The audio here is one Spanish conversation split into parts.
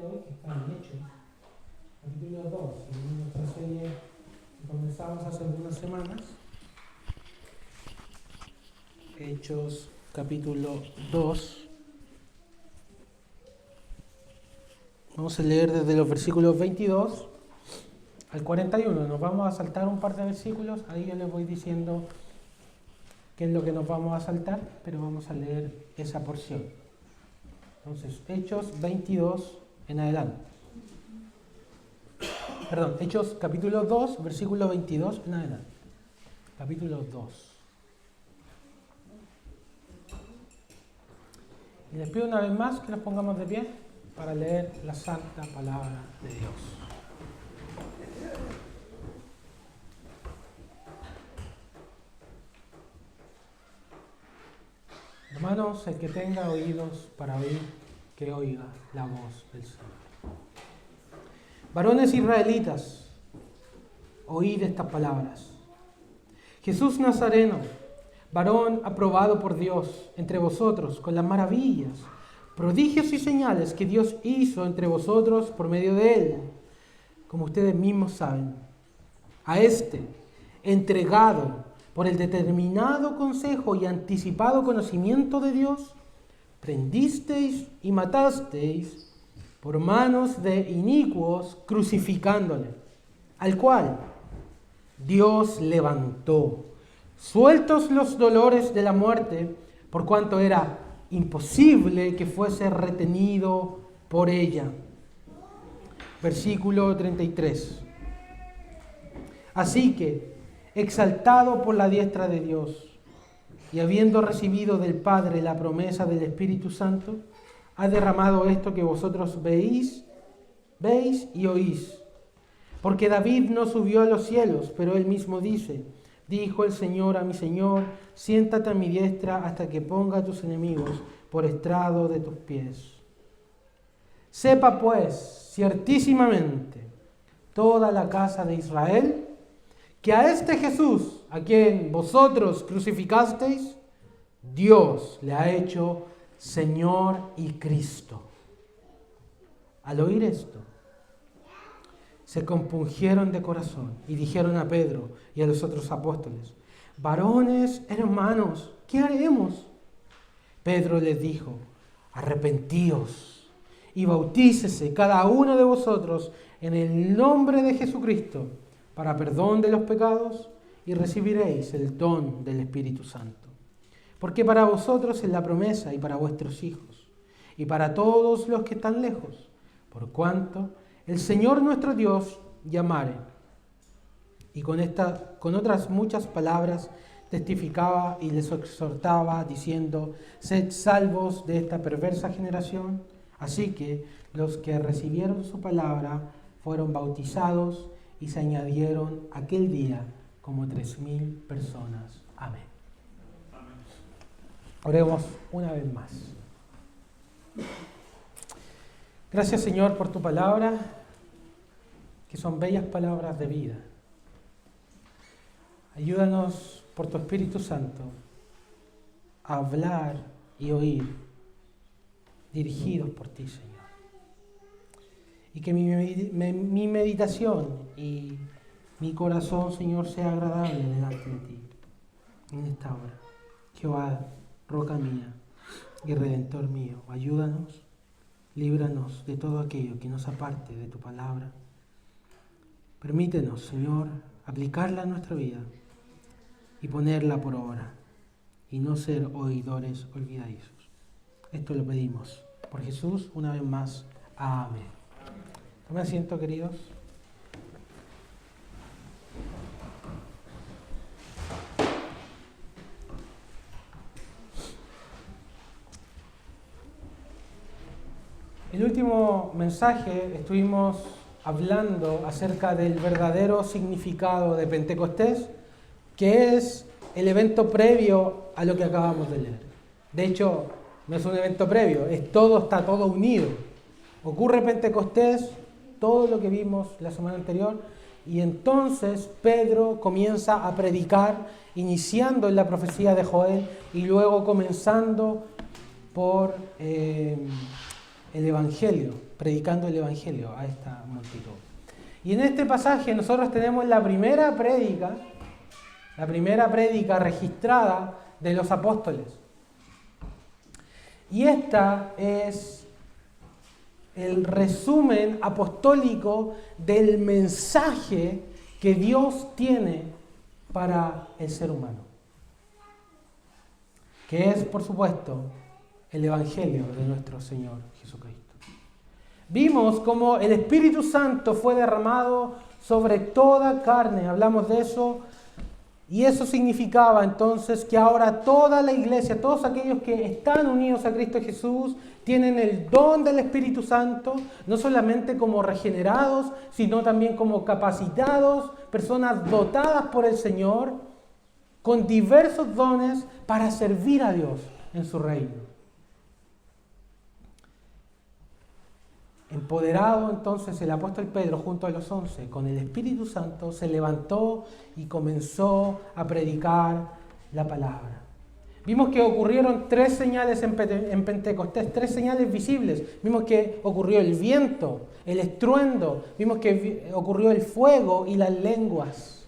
hoy, que está en Hechos, capítulo 2, en nuestra serie que comenzamos hace algunas semanas. Hechos, capítulo 2. Vamos a leer desde los versículos 22 al 41. Nos vamos a saltar un par de versículos. Ahí yo les voy diciendo qué es lo que nos vamos a saltar, pero vamos a leer esa porción. Entonces, Hechos 22 en adelante. Perdón, Hechos capítulo 2, versículo 22 en adelante. Capítulo 2. Y les pido una vez más que nos pongamos de pie para leer la santa palabra de Dios. Hermanos, el que tenga oídos para oír, que oiga la voz del Señor. Varones israelitas, oíd estas palabras. Jesús Nazareno, varón aprobado por Dios entre vosotros con las maravillas, prodigios y señales que Dios hizo entre vosotros por medio de él, como ustedes mismos saben. A este, entregado por el determinado consejo y anticipado conocimiento de Dios, prendisteis y matasteis por manos de inicuos, crucificándole, al cual Dios levantó, sueltos los dolores de la muerte, por cuanto era imposible que fuese retenido por ella. Versículo 33. Así que, exaltado por la diestra de Dios, y habiendo recibido del Padre la promesa del Espíritu Santo, ha derramado esto que vosotros veis y oís. Porque David no subió a los cielos, pero él mismo dice: dijo el Señor a mi Señor, siéntate a mi diestra hasta que ponga a tus enemigos por estrado de tus pies. Sepa pues, ciertísimamente, toda la casa de Israel, que a este Jesús, a quien vosotros crucificasteis, Dios le ha hecho Señor y Cristo. Al oír esto, se compungieron de corazón y dijeron a Pedro y a los otros apóstoles: varones, hermanos, ¿qué haremos? Pedro les dijo: arrepentíos y bautícese cada uno de vosotros en el nombre de Jesucristo para perdón de los pecados, y recibiréis el don del Espíritu Santo. Porque para vosotros es la promesa, y para vuestros hijos, y para todos los que están lejos, por cuanto el Señor nuestro Dios llamare. Y con otras muchas palabras testificaba y les exhortaba, diciendo: sed salvos de esta perversa generación. Así que los que recibieron su palabra fueron bautizados, y se añadieron aquel día como 3,000 personas. Amén. Oremos una vez más. Gracias, Señor, por tu palabra, que son bellas palabras de vida. Ayúdanos por tu Espíritu Santo a hablar y oír, dirigidos por ti, Señor. Y que mi meditación y mi corazón, Señor, sea agradable delante de ti en esta hora. Jehová, roca mía y redentor mío, ayúdanos, líbranos de todo aquello que nos aparte de tu palabra. Permítenos, Señor, aplicarla a nuestra vida y ponerla por obra, y no ser oidores olvidadizos. Esto lo pedimos por Jesús una vez más. Amén. Tome asiento, queridos. El último mensaje estuvimos hablando acerca del verdadero significado de Pentecostés, que es el evento previo a lo que acabamos de leer. De hecho, no es un evento previo, está todo unido. Ocurre Pentecostés, todo lo que vimos la semana anterior, y entonces Pedro comienza a predicar, iniciando en la profecía de Joel y luego comenzando por el Evangelio, predicando el Evangelio a esta multitud. Y en este pasaje nosotros tenemos la primera prédica registrada de los apóstoles. Y esta es el resumen apostólico del mensaje que Dios tiene para el ser humano, que es, por supuesto, el Evangelio de nuestro Señor Jesucristo. Vimos cómo el Espíritu Santo fue derramado sobre toda carne, hablamos de eso, y eso significaba entonces que ahora toda la iglesia, todos aquellos que están unidos a Cristo Jesús, tienen el don del Espíritu Santo, no solamente como regenerados, sino también como capacitados, personas dotadas por el Señor, con diversos dones para servir a Dios en su reino. Empoderado entonces el apóstol Pedro junto a los 11 con el Espíritu Santo, se levantó y comenzó a predicar la palabra. Vimos que ocurrieron 3 señales en Pentecostés, 3 señales visibles. Vimos que ocurrió el viento, el estruendo, vimos que ocurrió el fuego y las lenguas.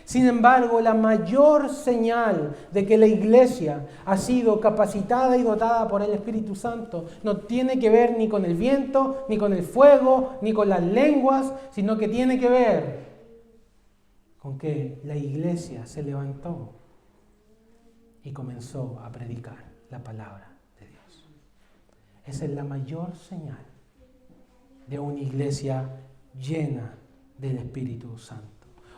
Sin embargo, la mayor señal de que la iglesia ha sido capacitada y dotada por el Espíritu Santo no tiene que ver ni con el viento, ni con el fuego, ni con las lenguas, sino que tiene que ver con que la iglesia se levantó y comenzó a predicar la palabra de Dios. Esa es la mayor señal de una iglesia llena del Espíritu Santo.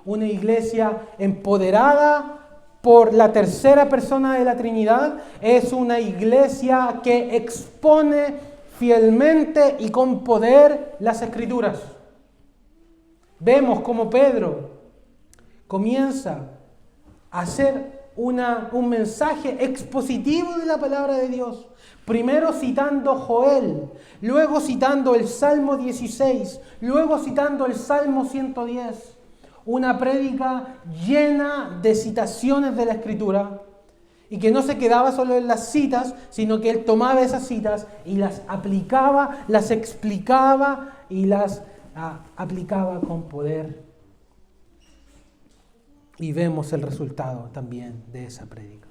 Una iglesia empoderada por la tercera persona de la Trinidad es una iglesia que expone fielmente y con poder las Escrituras. Vemos cómo Pedro comienza a hacer un mensaje expositivo de la palabra de Dios. Primero citando Joel, luego citando el Salmo 16, luego citando el Salmo 110. Una prédica llena de citaciones de la Escritura y que no se quedaba solo en las citas, sino que él tomaba esas citas y las aplicaba, las explicaba y las aplicaba con poder. Y vemos el resultado también de esa prédica.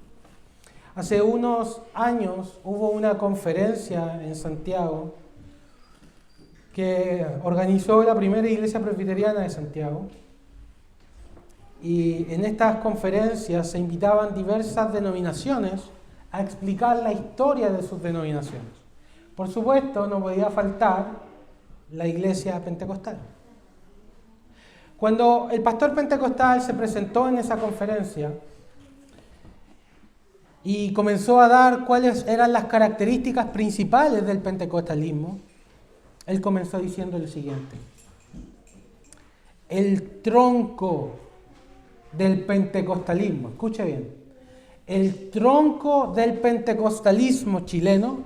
Hace unos años hubo una conferencia en Santiago que organizó la primera iglesia presbiteriana de Santiago. Y en estas conferencias se invitaban diversas denominaciones a explicar la historia de sus denominaciones. Por supuesto, no podía faltar la iglesia pentecostal. Cuando el pastor pentecostal se presentó en esa conferencia y comenzó a dar cuáles eran las características principales del pentecostalismo, él comenzó diciendo lo siguiente: el tronco del pentecostalismo, escuche bien, el tronco del pentecostalismo chileno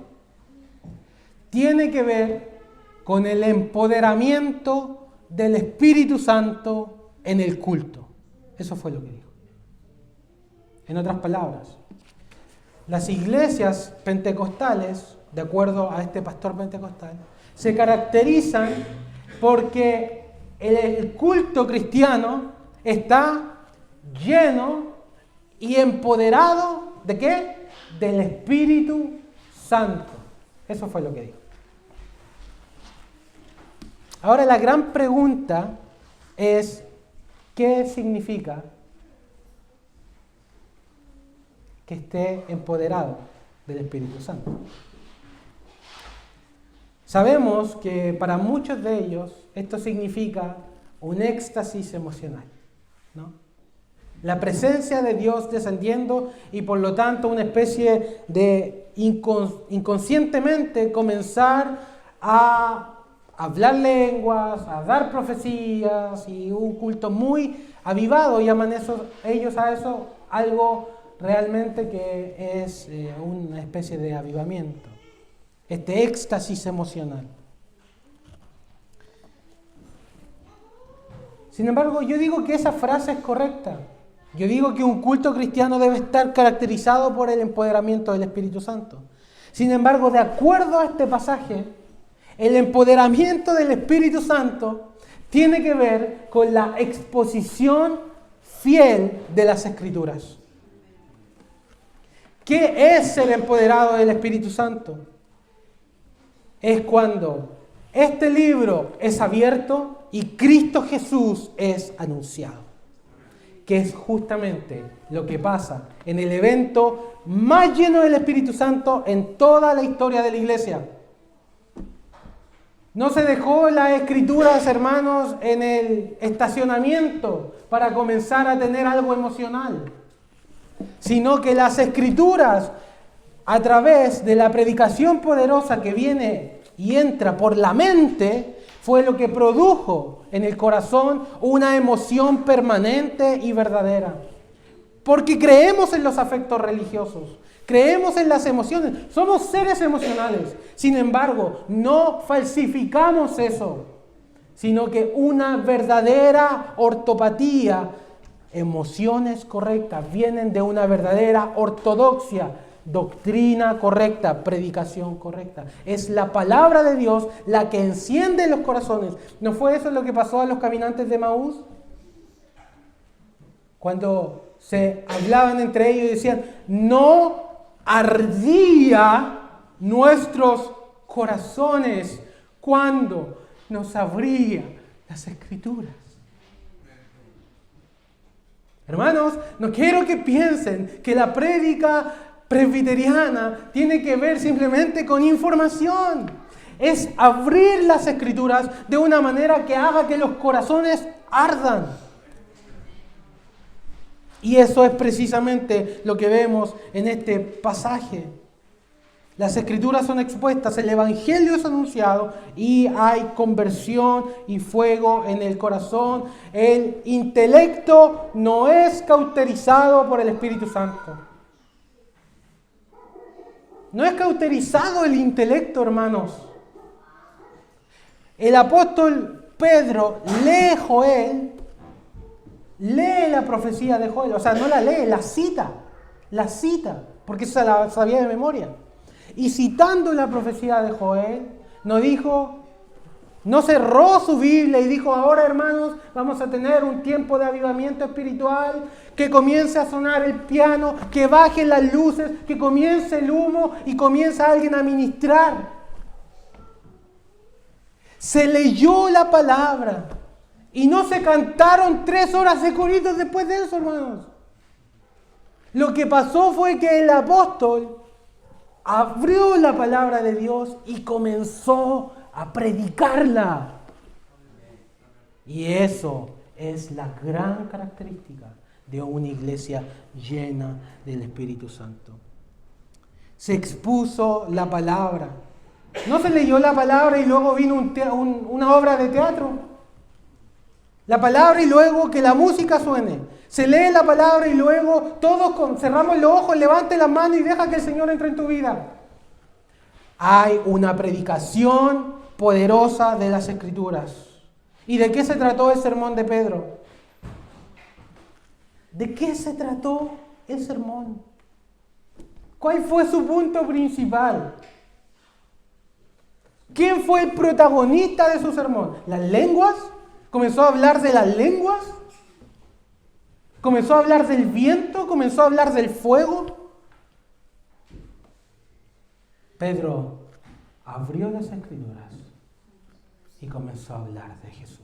tiene que ver con el empoderamiento del Espíritu Santo en el culto. Eso fue lo que dijo. En otras palabras, las iglesias pentecostales, de acuerdo a este pastor pentecostal, se caracterizan porque el culto cristiano está lleno y empoderado ¿de qué? Del Espíritu Santo. Eso fue lo que dijo. Ahora la gran pregunta es: ¿qué significa que esté empoderado del Espíritu Santo? Sabemos que para muchos de ellos esto significa un éxtasis emocional, ¿no? La presencia de Dios descendiendo y por lo tanto una especie de inconscientemente comenzar a hablar lenguas, a dar profecías y un culto muy avivado. Llaman ellos a eso algo realmente que es una especie de avivamiento. Este éxtasis emocional. Sin embargo, yo digo que esa frase es correcta. Yo digo que un culto cristiano debe estar caracterizado por el empoderamiento del Espíritu Santo. Sin embargo, de acuerdo a este pasaje, El empoderamiento del Espíritu Santo tiene que ver con la exposición fiel de las Escrituras. ¿Qué es ser empoderado del Espíritu Santo? Es cuando este libro es abierto y Cristo Jesús es anunciado. Que es justamente lo que pasa en el evento más lleno del Espíritu Santo en toda la historia de la iglesia. No se dejó las Escrituras, hermanos, en el estacionamiento para comenzar a tener algo emocional, sino que las Escrituras, a través de la predicación poderosa que viene y entra por la mente, fue lo que produjo en el corazón una emoción permanente y verdadera. Porque creemos en los afectos religiosos, creemos en las emociones, somos seres emocionales. Sin embargo, no falsificamos eso, sino que una verdadera ortopatía, emociones correctas, vienen de una verdadera ortodoxia, doctrina correcta, predicación correcta. Es la palabra de Dios la que enciende los corazones. ¿No fue eso lo que pasó a los caminantes de Maús? Cuando se hablaban entre ellos y decían, no ardía nuestros corazones cuando nos abría las Escrituras. Hermanos, no quiero que piensen que la prédica presbiteriana tiene que ver simplemente con información. Es abrir las Escrituras de una manera que haga que los corazones ardan. Y eso es precisamente lo que vemos en este pasaje. Las Escrituras son expuestas, el Evangelio es anunciado y hay conversión y fuego en el corazón. El intelecto no es cauterizado por el Espíritu Santo. No es cauterizado el intelecto, hermanos. El apóstol Pedro lee Joel, lee la profecía de Joel, o sea, no la lee, la cita, porque se la sabía de memoria. Y citando la profecía de Joel, no cerró su Biblia y dijo, ahora hermanos, vamos a tener un tiempo de avivamiento espiritual, que comience a sonar el piano, que bajen las luces, que comience el humo y comienza alguien a ministrar. Se leyó la palabra y no se cantaron 3 horas de coritos después de eso, hermanos. Lo que pasó fue que el apóstol abrió la palabra de Dios y comenzó a predicarla. Y eso es la gran característica de una iglesia llena del Espíritu Santo. Se expuso la palabra. No se leyó la palabra y luego vino una obra de teatro. La palabra y luego que la música suene. Se lee la palabra y luego todos cerramos los ojos, levante la mano y deja que el Señor entre en tu vida. Hay una predicación poderosa de las Escrituras. ¿Y de qué se trató el sermón de Pedro? ¿De qué se trató el sermón? ¿Cuál fue su punto principal? ¿Quién fue el protagonista de su sermón? ¿Las lenguas? ¿Comenzó a hablar de las lenguas? ¿Comenzó a hablar del viento? ¿Comenzó a hablar del fuego? Pedro abrió las Escrituras y comenzó a hablar de Jesús.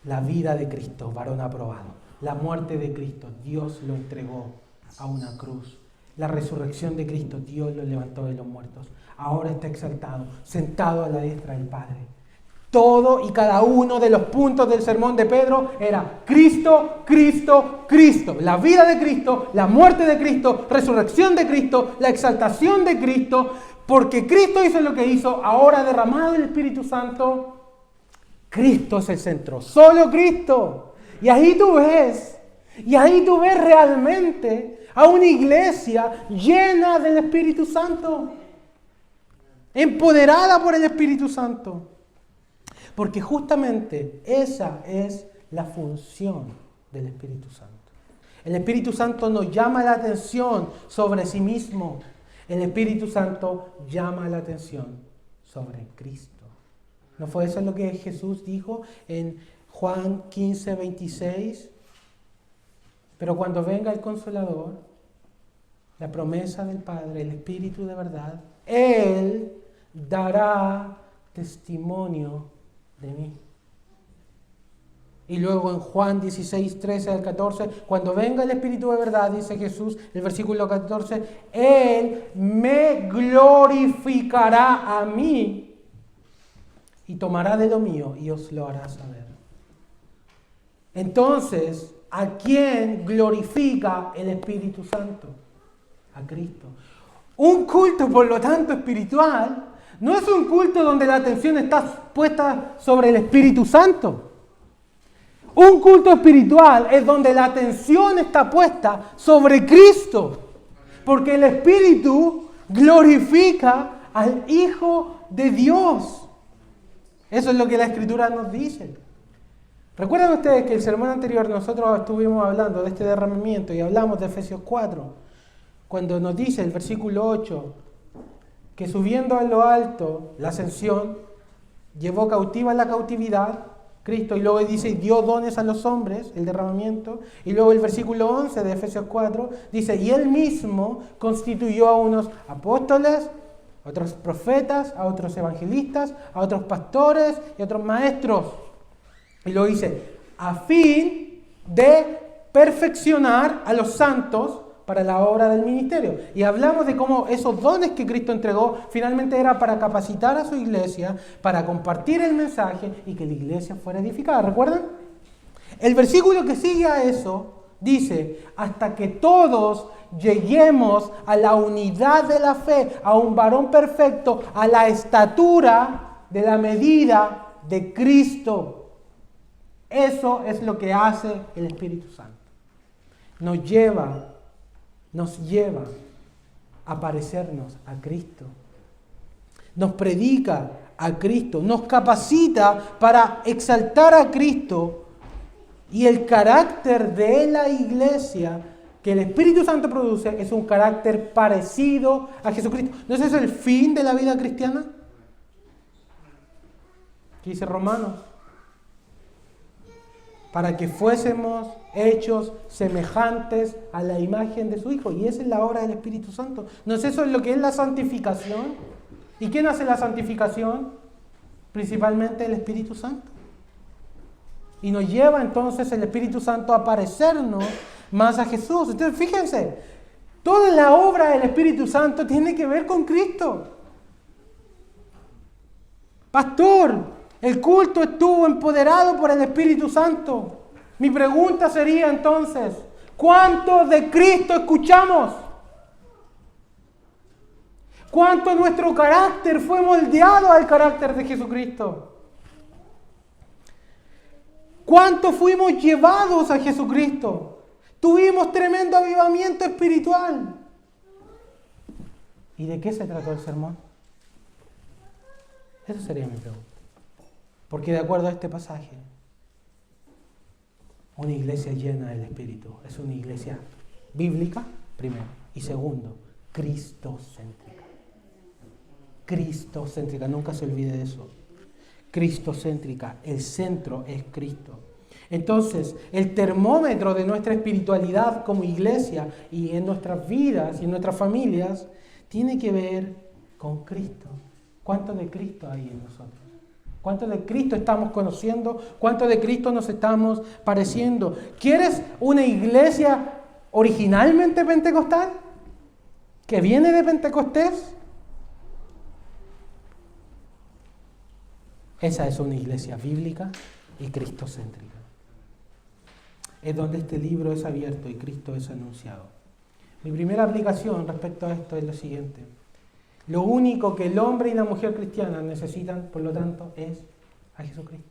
La vida de Cristo, varón aprobado. La muerte de Cristo, Dios lo entregó a una cruz. La resurrección de Cristo, Dios lo levantó de los muertos. Ahora está exaltado, sentado a la diestra del Padre. Todo y cada uno de los puntos del sermón de Pedro era Cristo, Cristo, Cristo. La vida de Cristo, la muerte de Cristo, resurrección de Cristo, la exaltación de Cristo. Porque Cristo hizo lo que hizo, ahora derramado el Espíritu Santo, Cristo es el centro, solo Cristo. Y ahí tú ves realmente a una iglesia llena del Espíritu Santo, empoderada por el Espíritu Santo. Porque justamente esa es la función del Espíritu Santo. El Espíritu Santo nos llama la atención sobre sí mismo. El Espíritu Santo llama la atención sobre Cristo. ¿No fue eso lo que Jesús dijo en Juan 15, 26? Pero cuando venga el Consolador, la promesa del Padre, el Espíritu de verdad, Él dará testimonio de mí. Y luego en Juan 16, 13 al 14, cuando venga el Espíritu de verdad, dice Jesús, el versículo 14, Él me glorificará a mí y tomará de lo mío y os lo hará saber. Entonces, ¿a quién glorifica el Espíritu Santo? A Cristo. Un culto, por lo tanto, espiritual, no es un culto donde la atención está puesta sobre el Espíritu Santo. Un culto espiritual es donde la atención está puesta sobre Cristo, porque el Espíritu glorifica al Hijo de Dios. Eso es lo que la Escritura nos dice. ¿Recuerdan ustedes que el sermón anterior nosotros estuvimos hablando de este derramamiento y hablamos de Efesios 4? Cuando nos dice el versículo 8 que subiendo a lo alto, la ascensión, llevó cautiva la cautividad, Cristo, y luego dice, dio dones a los hombres, el derramamiento, y luego el versículo 11 de Efesios 4 dice, y Él mismo constituyó a unos apóstoles, a otros profetas, a otros evangelistas, a otros pastores y a otros maestros. Y luego dice, a fin de perfeccionar a los santos para la obra del ministerio. Y hablamos de cómo esos dones que Cristo entregó finalmente era para capacitar a su iglesia, para compartir el mensaje y que la iglesia fuera edificada. ¿Recuerdan? El versículo que sigue a eso dice, hasta que todos lleguemos a la unidad de la fe, a un varón perfecto, a la estatura de la medida de Cristo. Eso es lo que hace el Espíritu Santo. Nos lleva a parecernos a Cristo. Nos predica a Cristo, nos capacita para exaltar a Cristo y el carácter de la iglesia que el Espíritu Santo produce es un carácter parecido a Jesucristo. ¿No es ese el fin de la vida cristiana? ¿Qué dice Romanos? Para que fuésemos hechos semejantes a la imagen de su Hijo. Y esa es la obra del Espíritu Santo. ¿No es eso lo que es la santificación? ¿Y quién hace la santificación? Principalmente el Espíritu Santo. Y nos lleva entonces el Espíritu Santo a parecernos más a Jesús. Entonces fíjense, toda la obra del Espíritu Santo tiene que ver con Cristo. Pastor, el culto estuvo empoderado por el Espíritu Santo. Mi pregunta sería entonces, ¿cuánto de Cristo escuchamos? ¿Cuánto nuestro carácter fue moldeado al carácter de Jesucristo? ¿Cuánto fuimos llevados a Jesucristo? Tuvimos tremendo avivamiento espiritual. ¿Y de qué se trató el sermón? Esa sería mi pregunta. Porque de acuerdo a este pasaje, una iglesia llena del Espíritu es una iglesia bíblica, primero, y segundo, cristocéntrica. Cristocéntrica, nunca se olvide de eso. Cristocéntrica, el centro es Cristo. Entonces, el termómetro de nuestra espiritualidad como iglesia y en nuestras vidas y en nuestras familias tiene que ver con Cristo. ¿Cuánto de Cristo hay en nosotros? ¿Cuánto de Cristo estamos conociendo? ¿Cuánto de Cristo nos estamos pareciendo? ¿Quieres una iglesia originalmente pentecostal? ¿Que viene de Pentecostés? Esa es una iglesia bíblica y cristocéntrica. Es donde este libro es abierto y Cristo es anunciado. Mi primera aplicación respecto a esto es lo siguiente. Lo único que el hombre y la mujer cristiana necesitan, por lo tanto, es a Jesucristo.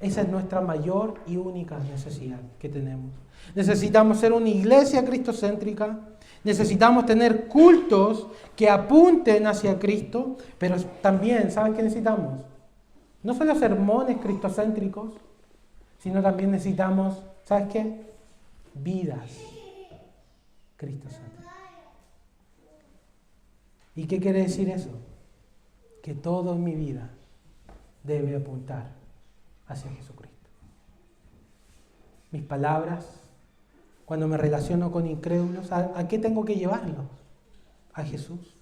Esa es nuestra mayor y única necesidad que tenemos. Necesitamos ser una iglesia cristocéntrica, necesitamos tener cultos que apunten hacia Cristo, pero también, ¿saben qué necesitamos? No solo sermones cristocéntricos, sino también necesitamos, ¿sabes qué? Vidas cristocéntricas. ¿Y qué quiere decir eso? Que todo en mi vida debe apuntar hacia Jesucristo. Mis palabras, cuando me relaciono con incrédulos, ¿a qué tengo que llevarlos? A Jesús.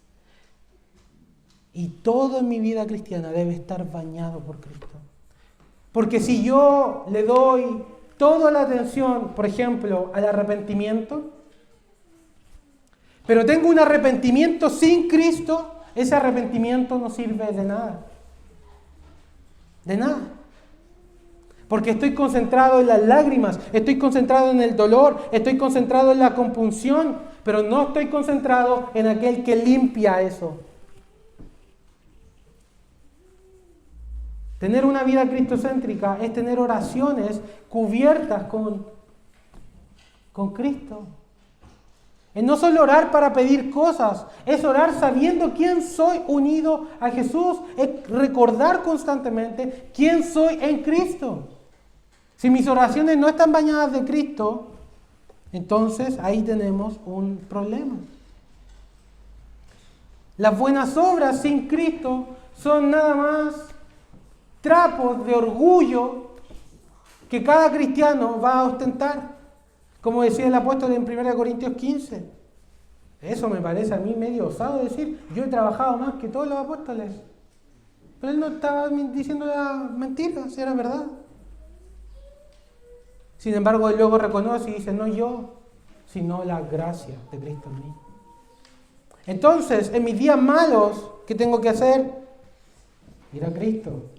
Y todo en mi vida cristiana debe estar bañado por Cristo. Porque si yo le doy toda la atención, por ejemplo, al arrepentimiento, pero tengo un arrepentimiento sin Cristo, ese arrepentimiento no sirve de nada. De nada. Porque estoy concentrado en las lágrimas, estoy concentrado en el dolor, estoy concentrado en la compunción, pero no estoy concentrado en aquel que limpia eso. Tener una vida cristocéntrica es tener oraciones cubiertas con Cristo. Es no solo orar para pedir cosas, es orar sabiendo quién soy unido a Jesús, es recordar constantemente quién soy en Cristo. Si mis oraciones no están bañadas de Cristo, entonces ahí tenemos un problema. Las buenas obras sin Cristo son nada más trapos de orgullo que cada cristiano va a ostentar. Como decía el apóstol en 1 Corintios 15. Eso me parece a mí medio osado decir, yo he trabajado más que todos los apóstoles. Pero él no estaba diciendo mentiras, era verdad. Sin embargo, él luego reconoce y dice, no yo, sino la gracia de Cristo en mí. Entonces, en mis días malos, ¿qué tengo que hacer? Ir a Cristo.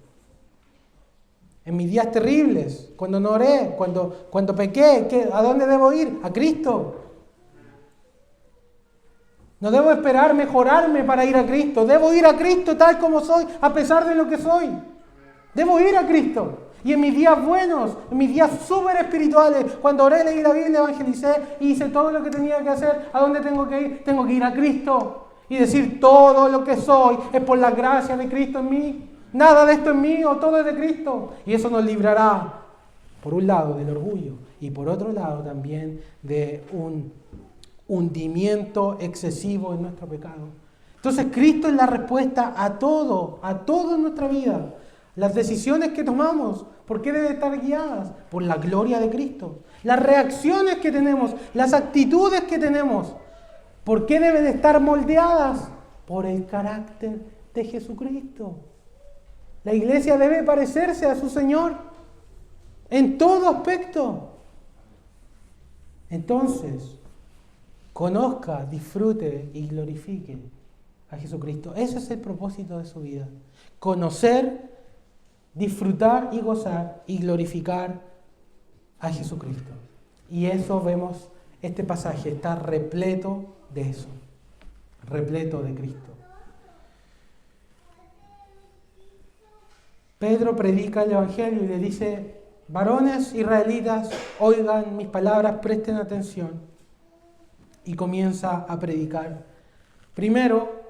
En mis días terribles, cuando no oré, cuando pequé, ¿a dónde debo ir? A Cristo. No debo esperar mejorarme para ir a Cristo. Debo ir a Cristo tal como soy, a pesar de lo que soy. Debo ir a Cristo. Y en mis días buenos, en mis días súper espirituales, cuando oré, leí la Biblia, evangelicé y hice todo lo que tenía que hacer, ¿a dónde tengo que ir? Tengo que ir a Cristo. Y decir, todo lo que soy es por la gracia de Cristo en mí. Nada de esto es mío, todo es de Cristo. Y eso nos librará, por un lado, del orgullo y por otro lado también de un hundimiento excesivo en nuestro pecado. Entonces Cristo es la respuesta a todo en nuestra vida. Las decisiones que tomamos, ¿por qué deben estar guiadas? Por la gloria de Cristo. Las reacciones que tenemos, las actitudes que tenemos, ¿por qué deben estar moldeadas? Por el carácter de Jesucristo. La iglesia debe parecerse a su Señor en todo aspecto. Entonces, conozca, disfrute y glorifique a Jesucristo. Ese es el propósito de su vida. Conocer, disfrutar y gozar y glorificar a Jesucristo. Y eso vemos, este pasaje está repleto de eso, repleto de Cristo. Pedro predica el Evangelio y le dice, varones israelitas, oigan mis palabras, presten atención. Y comienza a predicar. Primero,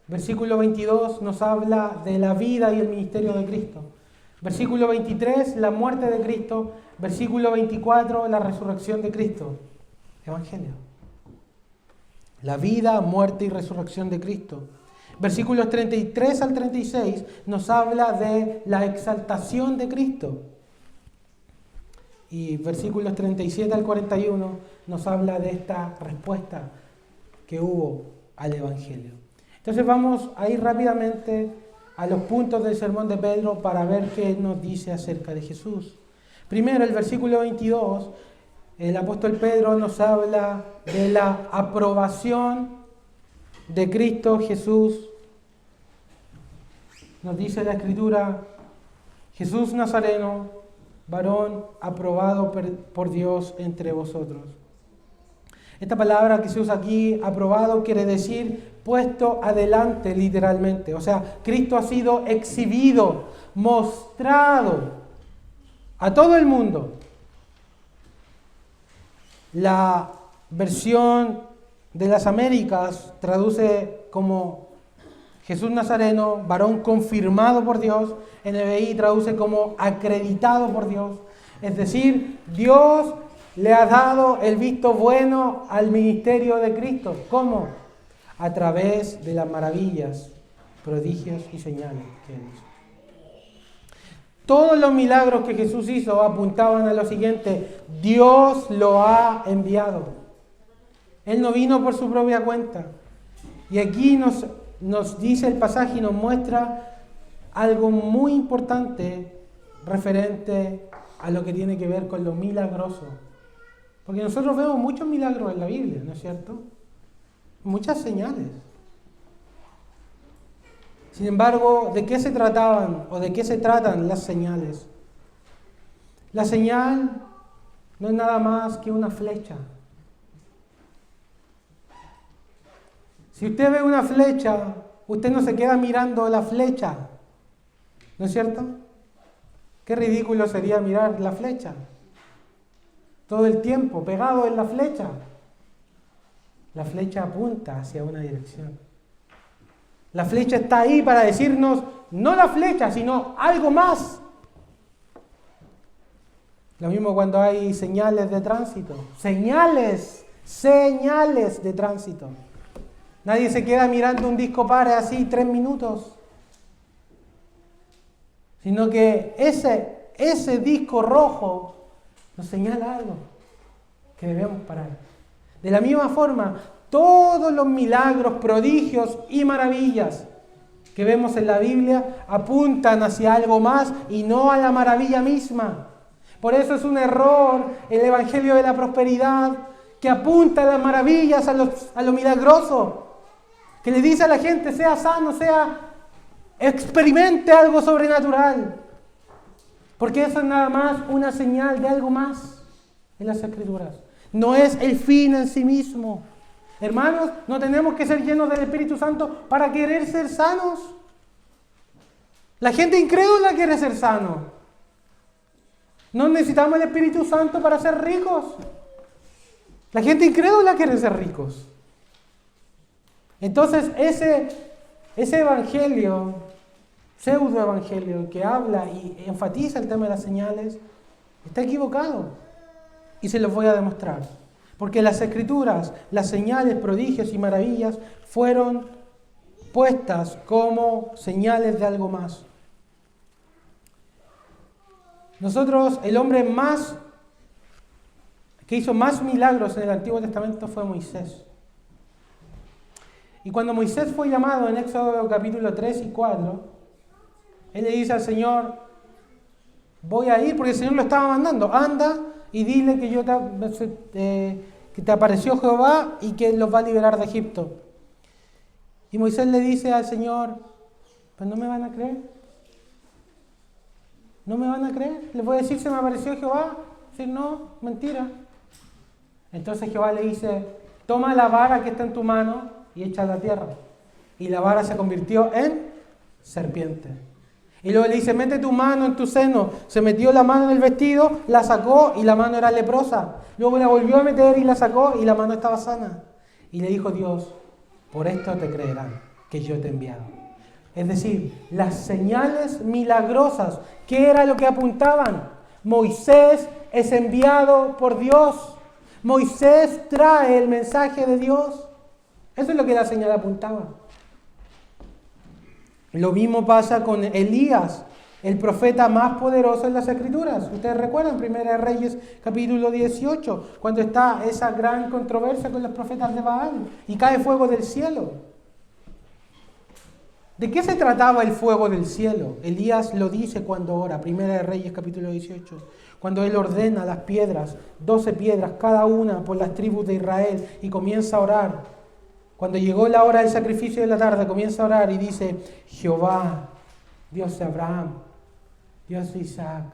versículo 22 nos habla de la vida y el ministerio de Cristo. Versículo 23, la muerte de Cristo. Versículo 24, la resurrección de Cristo. Evangelio. La vida, muerte y resurrección de Cristo. Versículos 33 al 36 nos habla de la exaltación de Cristo. Y versículos 37 al 41 nos habla de esta respuesta que hubo al Evangelio. Entonces vamos a ir rápidamente a los puntos del sermón de Pedro para ver qué nos dice acerca de Jesús. Primero, el versículo 22, el apóstol Pedro nos habla de la aprobación de Cristo Jesús. Nos dice la Escritura, Jesús Nazareno, varón aprobado por Dios entre vosotros. Esta palabra que se usa aquí, aprobado, quiere decir puesto adelante literalmente. O sea, Cristo ha sido exhibido, mostrado a todo el mundo. La versión de las Américas traduce como Jesús Nazareno, varón confirmado por Dios. NBI traduce como acreditado por Dios. Es decir, Dios le ha dado el visto bueno al ministerio de Cristo. ¿Cómo? a través de las maravillas, prodigios y señales que Él hizo. Todos los milagros que Jesús hizo apuntaban a lo siguiente: Dios lo ha enviado. Él no vino por su propia cuenta. Y aquí nos dice el pasaje y nos muestra algo muy importante referente a lo que tiene que ver con lo milagroso. Porque nosotros vemos muchos milagros en la Biblia, ¿no es cierto? Muchas señales. Sin embargo, ¿de qué se trataban o de qué se tratan las señales? La señal no es nada más que una flecha. Si usted ve una flecha, usted no se queda mirando la flecha, ¿no es cierto? Qué ridículo sería mirar la flecha todo el tiempo pegado en la flecha. La flecha apunta hacia una dirección. La flecha está ahí para decirnos, no la flecha, sino algo más. Lo mismo cuando hay señales de tránsito. Señales de tránsito. Nadie se queda mirando un disco pare así 3 minutos. Sino que ese disco rojo nos señala algo que debemos parar. De la misma forma, todos los milagros, prodigios y maravillas que vemos en la Biblia apuntan hacia algo más y no a la maravilla misma. Por eso es un error el Evangelio de la Prosperidad, que apunta a las maravillas, a lo milagroso, que le dice a la gente: sea sano, experimente algo sobrenatural. Porque eso es nada más una señal de algo más en las Escrituras. No es el fin en sí mismo. Hermanos, no tenemos que ser llenos del Espíritu Santo para querer ser sanos. La gente incrédula quiere ser sano. No necesitamos el Espíritu Santo para ser ricos. La gente incrédula quiere ser ricos. Entonces, ese evangelio, pseudo-evangelio, que habla y enfatiza el tema de las señales, está equivocado. Y se los voy a demostrar. Porque las Escrituras, las señales, prodigios y maravillas fueron puestas como señales de algo más. Nosotros, el hombre que hizo más milagros en el Antiguo Testamento fue Moisés. Y cuando Moisés fue llamado en Éxodo capítulo 3 y 4, él le dice al Señor: voy a ir, porque el Señor lo estaba mandando, anda y dile que te apareció Jehová y que los va a liberar de Egipto. Y Moisés le dice al Señor: pues no me van a creer. ¿No me van a creer? ¿Les voy a decir se me apareció Jehová? Decir no, mentira. Entonces Jehová le dice: toma la vara que está en tu mano y echa a la tierra. Y la vara se convirtió en serpiente. Y luego le dice: mete tu mano en tu seno. Se metió la mano en el vestido, la sacó y la mano era leprosa. Luego la volvió a meter y la sacó y la mano estaba sana. Y le dijo Dios: por esto te creerán que yo te he enviado. Es decir, las señales milagrosas, ¿qué era lo que apuntaban? Moisés es enviado por Dios. Moisés trae el mensaje de Dios. Eso es lo que la señal apuntaba. Lo mismo pasa con Elías, el profeta más poderoso en las Escrituras. Ustedes recuerdan, 1 Reyes capítulo 18, cuando está esa gran controversia con los profetas de Baal y cae fuego del cielo. ¿De qué se trataba el fuego del cielo? Elías lo dice cuando ora, 1 Reyes capítulo 18, cuando él ordena las piedras, 12 piedras, cada una por las tribus de Israel, y comienza a orar. Cuando llegó la hora del sacrificio de la tarde, comienza a orar y dice: Jehová, Dios de Abraham, Dios de Isaac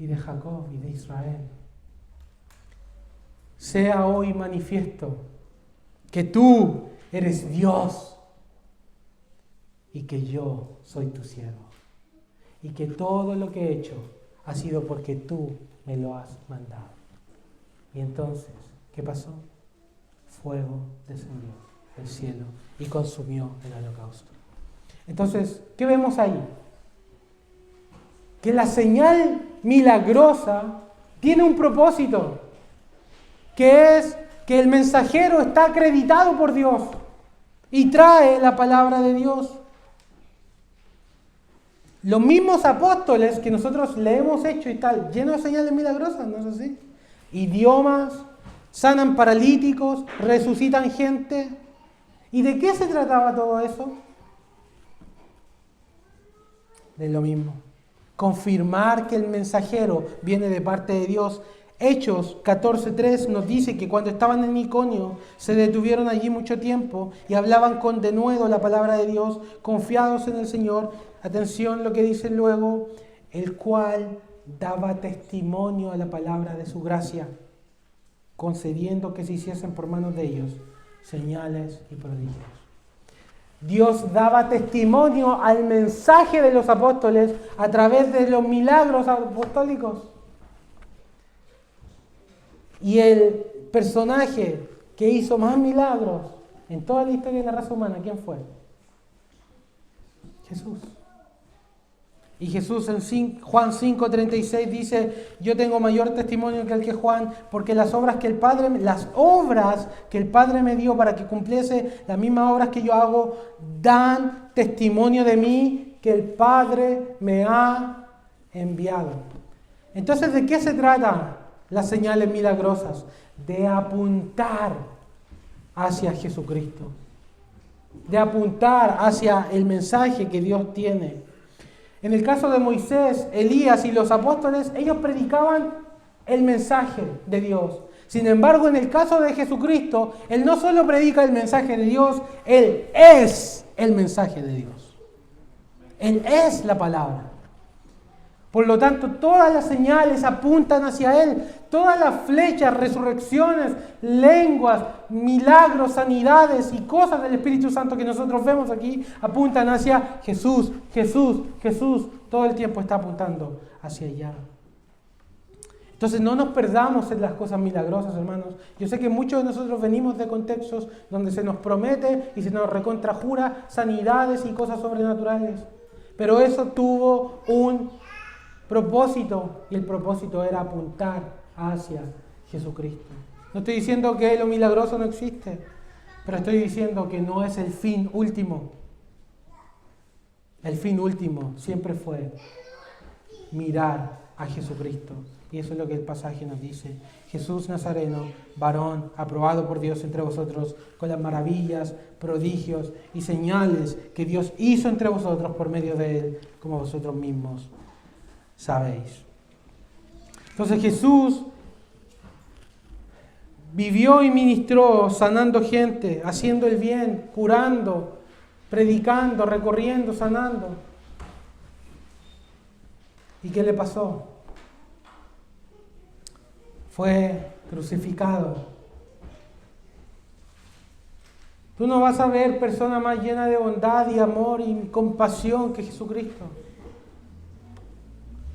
y de Jacob y de Israel, sea hoy manifiesto que tú eres Dios y que yo soy tu siervo, y que todo lo que he hecho ha sido porque tú me lo has mandado. Y entonces, ¿qué pasó? Fuego descendió del cielo y consumió el holocausto. Entonces, ¿qué vemos ahí? Que la señal milagrosa tiene un propósito, que es que el mensajero está acreditado por Dios y trae la palabra de Dios. Los mismos apóstoles que nosotros le hemos hecho y tal, llenos de señales milagrosas, ¿no es así? Idiomas, sanan paralíticos, resucitan gente. ¿Y de qué se trataba todo eso? De lo mismo. Confirmar que el mensajero viene de parte de Dios. Hechos 14:3 nos dice que cuando estaban en Iconio se detuvieron allí mucho tiempo y hablaban con denuedo la palabra de Dios, confiados en el Señor. Atención lo que dice luego, el cual daba testimonio a la palabra de su gracia, concediendo que se hiciesen por manos de ellos señales y prodigios. Dios daba testimonio al mensaje de los apóstoles a través de los milagros apostólicos. Y el personaje que hizo más milagros en toda la historia de la raza humana, ¿quién fue? Jesús. Y Jesús en Juan 5:36 dice, yo tengo mayor testimonio que el que Juan, porque las obras que el Padre me dio para que cumpliese las mismas obras que yo hago, dan testimonio de mí que el Padre me ha enviado. Entonces, ¿de qué se trata las señales milagrosas? De apuntar hacia Jesucristo, de apuntar hacia el mensaje que Dios tiene. En el caso de Moisés, Elías y los apóstoles, ellos predicaban el mensaje de Dios. Sin embargo, en el caso de Jesucristo, Él no solo predica el mensaje de Dios, Él es el mensaje de Dios. Él es la palabra. Por lo tanto, todas las señales apuntan hacia Él. Todas las flechas, resurrecciones, lenguas, milagros, sanidades y cosas del Espíritu Santo que nosotros vemos aquí apuntan hacia Jesús, Jesús, Jesús. Todo el tiempo está apuntando hacia allá. Entonces no nos perdamos en las cosas milagrosas, hermanos. Yo sé que muchos de nosotros venimos de contextos donde se nos promete y se nos recontrajura sanidades y cosas sobrenaturales. Pero eso tuvo un propósito, y el propósito era apuntar hacia Jesucristo. No estoy diciendo que lo milagroso no existe, pero estoy diciendo que no es el fin último. El fin último siempre fue mirar a Jesucristo. Y eso es lo que el pasaje nos dice. Jesús Nazareno, varón aprobado por Dios entre vosotros, con las maravillas, prodigios y señales que Dios hizo entre vosotros por medio de Él, como vosotros mismos sabéis. Entonces Jesús vivió y ministró sanando gente, haciendo el bien, curando, predicando, recorriendo, sanando. ¿Y qué le pasó? Fue crucificado. Tú no vas a ver persona más llena de bondad y amor y compasión que Jesucristo.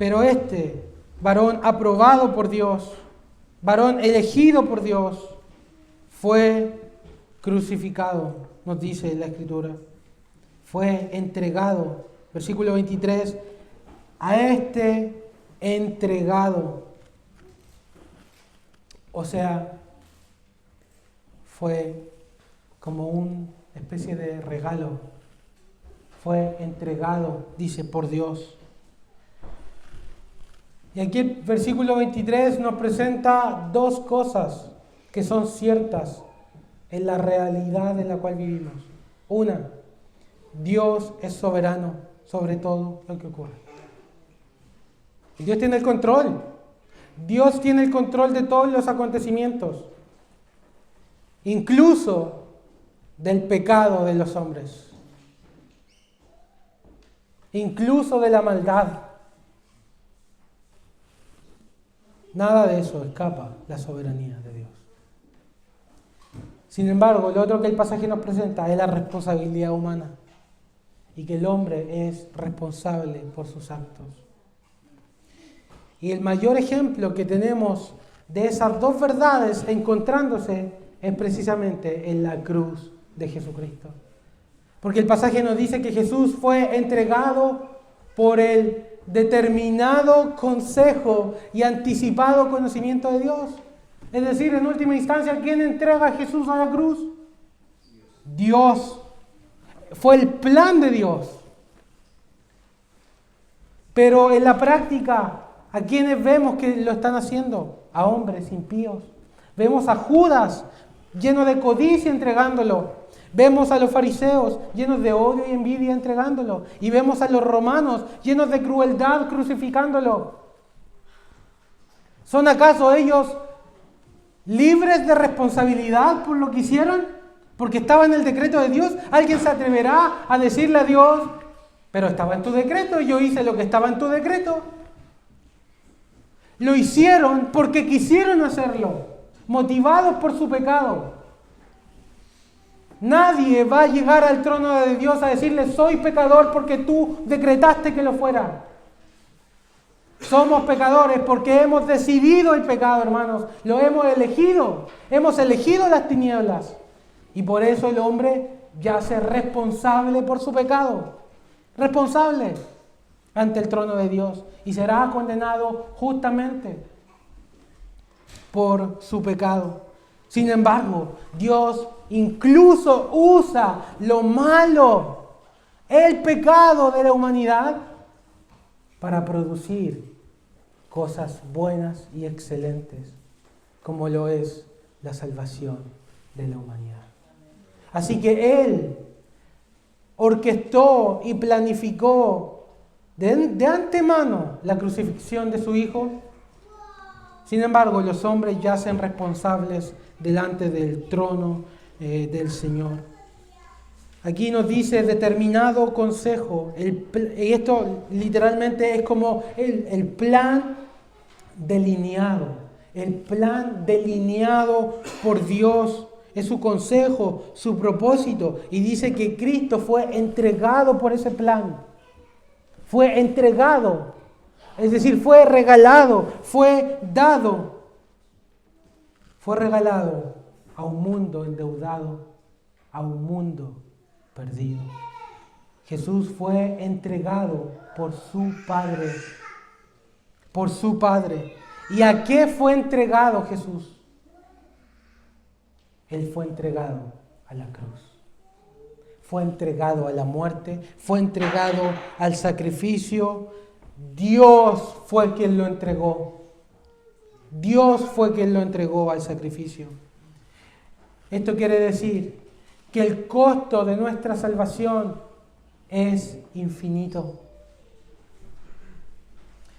Pero este varón aprobado por Dios, varón elegido por Dios, fue crucificado, nos dice la Escritura. Fue entregado, versículo 23, a este entregado. O sea, fue como una especie de regalo. Fue entregado, dice, por Dios. Y aquí el versículo 23 nos presenta dos cosas que son ciertas en la realidad en la cual vivimos. Una, Dios es soberano sobre todo lo que ocurre. Y Dios tiene el control. Dios tiene el control de todos los acontecimientos, incluso del pecado de los hombres, incluso de la maldad. Nada de eso escapa la soberanía de Dios. Sin embargo, lo otro que el pasaje nos presenta es la responsabilidad humana y que el hombre es responsable por sus actos. Y el mayor ejemplo que tenemos de esas dos verdades encontrándose es precisamente en la cruz de Jesucristo. Porque el pasaje nos dice que Jesús fue entregado por el determinado consejo y anticipado conocimiento de Dios. Es decir, en última instancia, ¿quién entrega a Jesús a la cruz? Dios. Fue el plan de Dios. Pero en la práctica, ¿a quiénes vemos que lo están haciendo? A hombres impíos. Vemos a Judas lleno de codicia entregándolo. Vemos a los fariseos llenos de odio y envidia entregándolo. Y vemos a los romanos llenos de crueldad crucificándolo. ¿Son acaso ellos libres de responsabilidad por lo que hicieron? Porque estaba en el decreto de Dios. ¿Alguien se atreverá a decirle a Dios, pero estaba en tu decreto y yo hice lo que estaba en tu decreto? Lo hicieron porque quisieron hacerlo, motivados por su pecado. Nadie va a llegar al trono de Dios a decirle, soy pecador porque tú decretaste que lo fuera. Somos pecadores porque hemos decidido el pecado, hermanos. Lo hemos elegido. Hemos elegido las tinieblas. Y por eso el hombre yace responsable por su pecado. Responsable ante el trono de Dios. Y será condenado justamente por su pecado. Sin embargo, Dios incluso usa lo malo, el pecado de la humanidad, para producir cosas buenas y excelentes, como lo es la salvación de la humanidad. Así que Él orquestó y planificó de antemano la crucifixión de su Hijo. Sin embargo, los hombres yacen responsables delante del trono del Señor. Aquí nos dice determinado consejo. Y esto literalmente es como el plan delineado. El plan delineado por Dios. Es su consejo, su propósito. Y dice que Cristo fue entregado por ese plan. Fue entregado. Es decir, fue regalado, fue dado. Fue regalado a un mundo endeudado, a un mundo perdido. Jesús fue entregado por su Padre. Por su Padre. ¿Y a qué fue entregado Jesús? Él fue entregado a la cruz. Fue entregado a la muerte. Fue entregado al sacrificio. Dios fue quien lo entregó. Dios fue quien lo entregó al sacrificio. Esto quiere decir que el costo de nuestra salvación es infinito.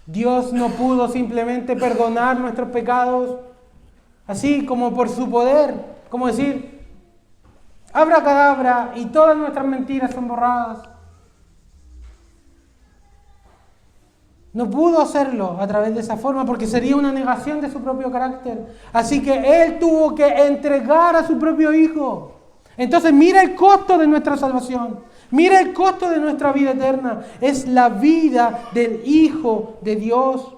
Dios no pudo simplemente perdonar nuestros pecados así como por su poder, como decir, abracadabra y todas nuestras mentiras son borradas. No pudo hacerlo a través de esa forma porque sería una negación de su propio carácter. Así que Él tuvo que entregar a su propio Hijo. Entonces mira el costo de nuestra salvación. Mira el costo de nuestra vida eterna. Es la vida del Hijo de Dios.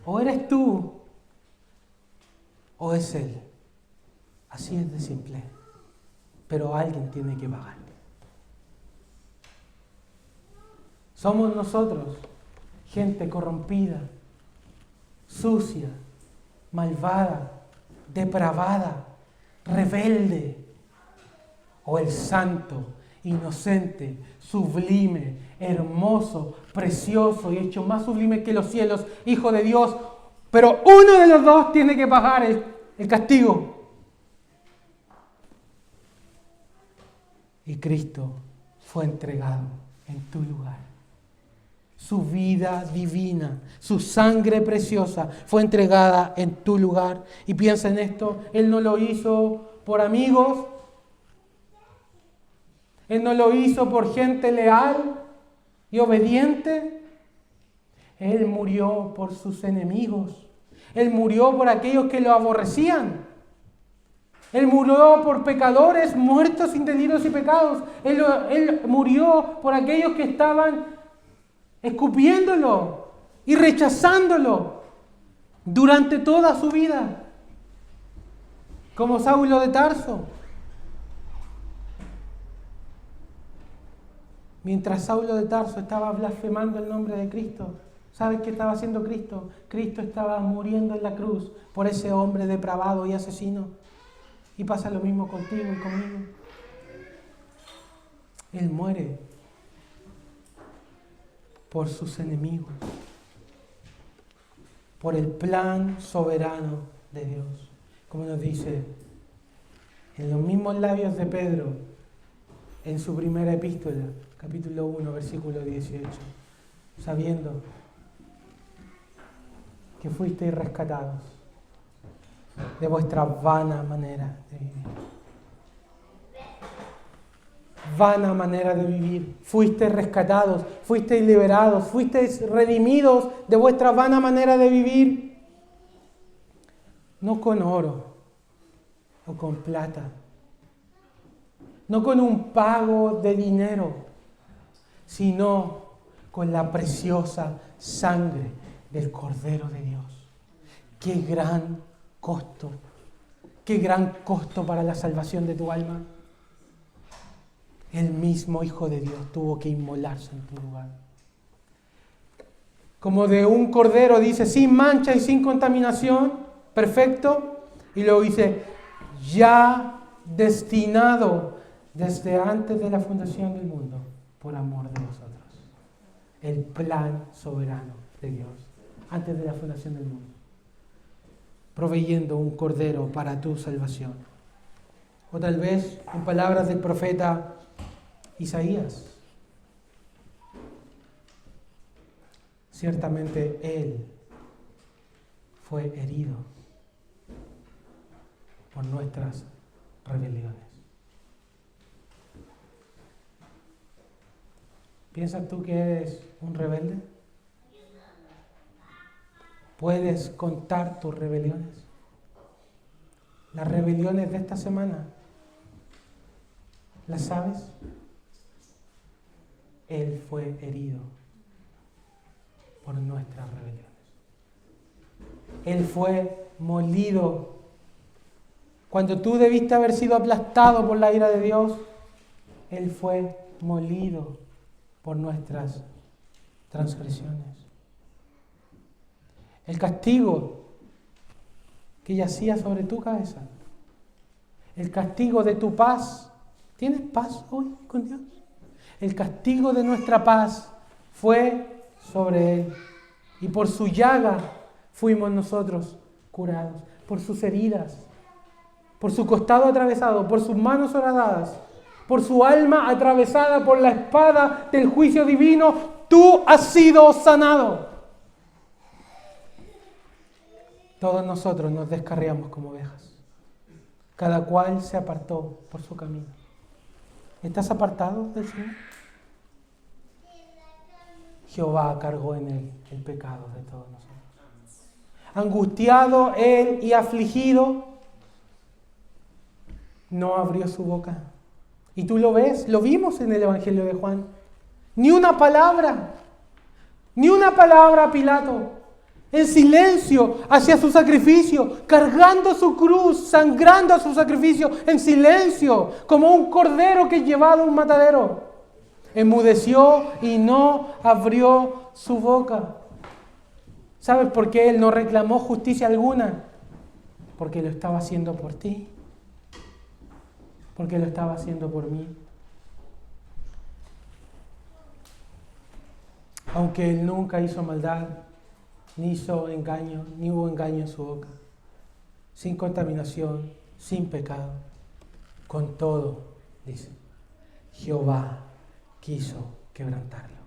O eres tú o es Él. Así es de simple. Pero alguien tiene que pagar. Somos nosotros, gente corrompida, sucia, malvada, depravada, rebelde, o el santo, inocente, sublime, hermoso, precioso y hecho más sublime que los cielos, Hijo de Dios. Pero uno de los dos tiene que pagar el castigo. Y Cristo fue entregado en tu lugar. Su vida divina, su sangre preciosa fue entregada en tu lugar. Y piensa en esto, Él no lo hizo por amigos, Él no lo hizo por gente leal y obediente. Él murió por sus enemigos. Él murió por aquellos que lo aborrecían. Él murió por pecadores muertos sin delitos y pecados. Él murió por aquellos que estaban escupiéndolo y rechazándolo durante toda su vida, como Saulo de Tarso. Mientras Saulo de Tarso estaba blasfemando el nombre de Cristo, ¿Sabes qué estaba haciendo Cristo? Cristo estaba muriendo en la cruz por ese hombre depravado y asesino. Y pasa lo mismo contigo y conmigo. Él muere por sus enemigos, por el plan soberano de Dios. Como nos dice en los mismos labios de Pedro, en su primera epístola, capítulo 1, versículo 18, sabiendo que fuisteis rescatados de vuestra vana manera de vivir. Vana manera de vivir. Fuisteis rescatados, fuisteis liberados, fuisteis redimidos de vuestra vana manera de vivir. No con oro o con plata, no con un pago de dinero, sino con la preciosa sangre del Cordero de Dios. Qué gran costo para la salvación de tu alma. El mismo Hijo de Dios tuvo que inmolarse en tu lugar. Como de un cordero, dice, sin mancha y sin contaminación, perfecto. Y luego dice, ya destinado desde antes de la fundación del mundo, por amor de vosotros. El plan soberano de Dios, antes de la fundación del mundo. Proveyendo un cordero para tu salvación. O tal vez, en palabras del profeta Isaías, ciertamente Él fue herido por nuestras rebeliones. ¿Piensas tú que eres un rebelde? ¿Puedes contar tus rebeliones? Las rebeliones de esta semana, ¿las sabes? Él fue herido por nuestras rebeliones. Él fue molido. Cuando tú debiste haber sido aplastado por la ira de Dios, Él fue molido por nuestras transgresiones. El castigo que yacía sobre tu cabeza, el castigo de tu paz. ¿Tienes paz hoy con Dios? El castigo de nuestra paz fue sobre Él. Y por su llaga fuimos nosotros curados. Por sus heridas, por su costado atravesado, por sus manos horadadas, por su alma atravesada por la espada del juicio divino, tú has sido sanado. Todos nosotros nos descarriamos como ovejas. Cada cual se apartó por su camino. ¿Estás apartado del Señor? Jehová cargó en él el pecado de todos nosotros. Angustiado él y afligido, no abrió su boca. Y tú lo ves, lo vimos en el Evangelio de Juan. Ni una palabra a Pilato. En silencio hacia su sacrificio, cargando su cruz, sangrando a su sacrificio, en silencio, como un cordero que es llevado a un matadero. Enmudeció y no abrió su boca. ¿Sabes por qué él no reclamó justicia alguna? Porque lo estaba haciendo por ti. Porque lo estaba haciendo por mí. Aunque él nunca hizo maldad, ni hizo engaño, ni hubo engaño en su boca, sin contaminación, sin pecado, con todo, dice, Jehová quiso quebrantarlo.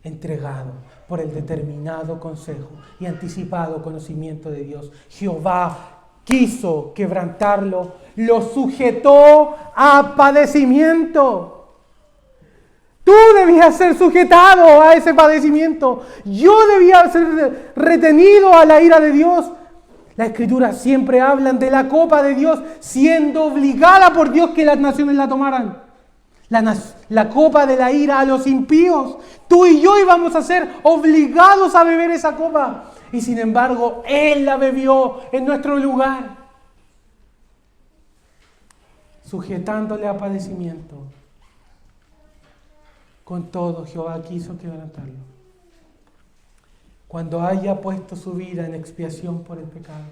Entregado por el determinado consejo y anticipado conocimiento de Dios, Jehová quiso quebrantarlo, lo sujetó a padecimiento. Tú debías ser sujetado a ese padecimiento. Yo debía ser retenido a la ira de Dios. Las Escrituras siempre hablan de la copa de Dios siendo obligada por Dios que las naciones la tomaran. La copa de la ira a los impíos. Tú y yo íbamos a ser obligados a beber esa copa. Y sin embargo, Él la bebió en nuestro lugar. Sujetándole a padecimiento. Con todo, Jehová quiso quebrantarlo. cuando haya puesto su vida en expiación por el pecado,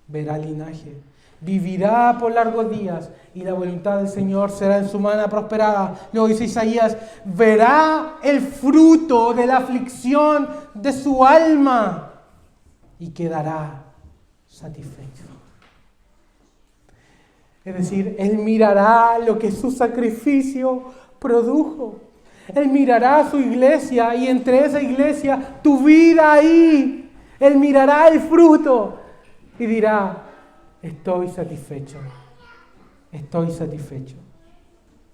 verá linaje, vivirá por largos días y la voluntad del Señor será en su mano prosperada. Luego dice Isaías, verá el fruto de la aflicción de su alma y quedará satisfecho. Es decir, Él mirará lo que su sacrificio produjo. Él mirará a su iglesia y entre esa iglesia tu vida ahí. Él mirará el fruto y dirá, estoy satisfecho, estoy satisfecho.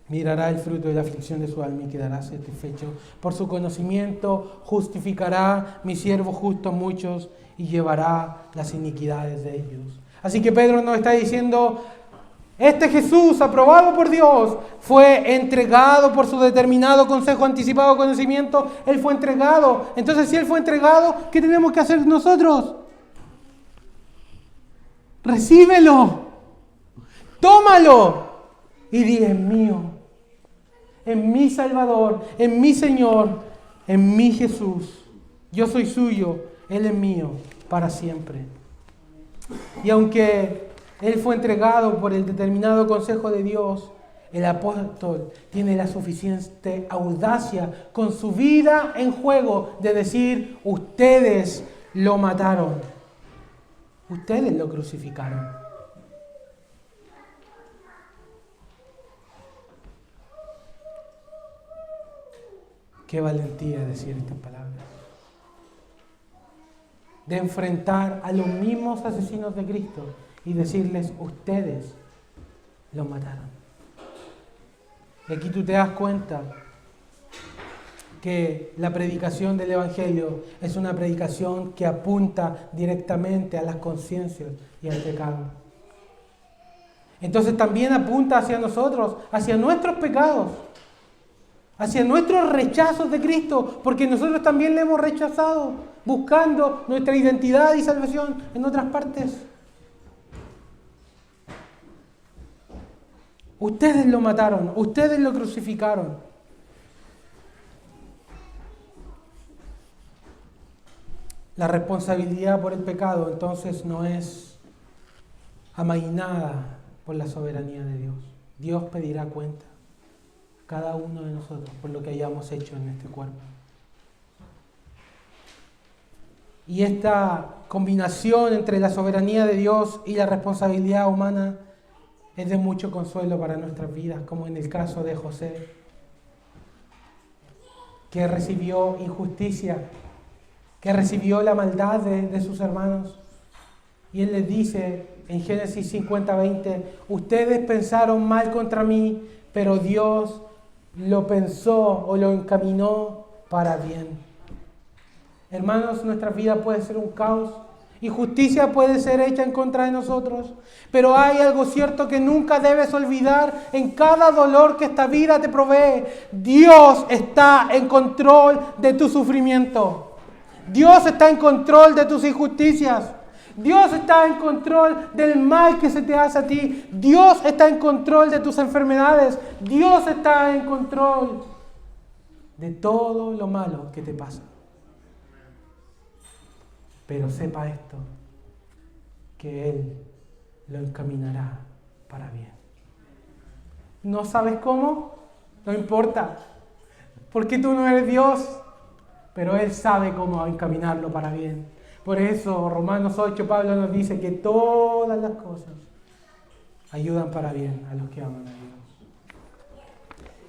Mirará el fruto de la aflicción de su alma y quedará satisfecho. Por su conocimiento justificará mi siervo justo a muchos y llevará las iniquidades de ellos. Así que Pedro nos está diciendo, este Jesús, aprobado por Dios, fue entregado por su determinado consejo, anticipado conocimiento. Él fue entregado. Entonces, si Él fue entregado, ¿qué tenemos que hacer nosotros? Recíbelo, tómalo y di, es mío, en mi Salvador, en mi Señor, en mi Jesús. Yo soy suyo, Él es mío para siempre. Y aunque Él fue entregado por el determinado consejo de Dios, el apóstol tiene la suficiente audacia con su vida en juego de decir, ustedes lo mataron, ustedes lo crucificaron. Qué valentía decir estas palabras. De enfrentar a los mismos asesinos de Cristo y decirles, ustedes lo mataron. Y aquí tú te das cuenta que la predicación del Evangelio es una predicación que apunta directamente a las conciencias y al pecado. Entonces también apunta hacia nosotros, hacia nuestros pecados, hacia nuestros rechazos de Cristo, porque nosotros también le hemos rechazado, buscando nuestra identidad y salvación en otras partes. Ustedes lo mataron, ustedes lo crucificaron. La responsabilidad por el pecado entonces no es amainada por la soberanía de Dios. Dios pedirá cuenta a cada uno de nosotros por lo que hayamos hecho en este cuerpo. Y esta combinación entre la soberanía de Dios y la responsabilidad humana es de mucho consuelo para nuestras vidas, como en el caso de José, que recibió injusticia, que recibió la maldad de sus hermanos. Y él les dice en Génesis 50:20, ustedes pensaron mal contra mí, pero Dios lo pensó o lo encaminó para bien. Hermanos, nuestra vida puede ser un caos. Injusticia puede ser hecha en contra de nosotros, pero hay algo cierto que nunca debes olvidar en cada dolor que esta vida te provee. Dios está en control de tu sufrimiento. Dios está en control de tus injusticias. Dios está en control del mal que se te hace a ti. Dios está en control de tus enfermedades. Dios está en control de todo lo malo que te pasa. Pero sepa esto, que Él lo encaminará para bien. ¿No sabes cómo? No importa, porque tú no eres Dios, pero Él sabe cómo encaminarlo para bien. Por eso Romanos 8, Pablo nos dice que todas las cosas ayudan para bien a los que aman a Dios.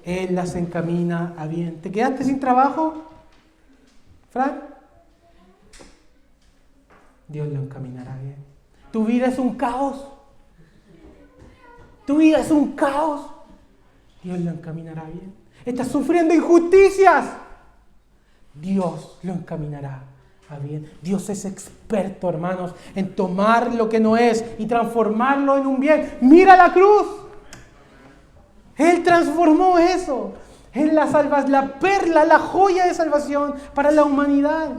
Él las encamina a bien. ¿Te quedaste sin trabajo, Frank? Dios lo encaminará bien. Tu vida es un caos. Tu vida es un caos. Dios lo encaminará bien. Estás sufriendo injusticias. Dios lo encaminará a bien. Dios es experto, hermanos, en tomar lo que no es y transformarlo en un bien. Mira la cruz. Él transformó eso en la perla, la joya de salvación para la humanidad.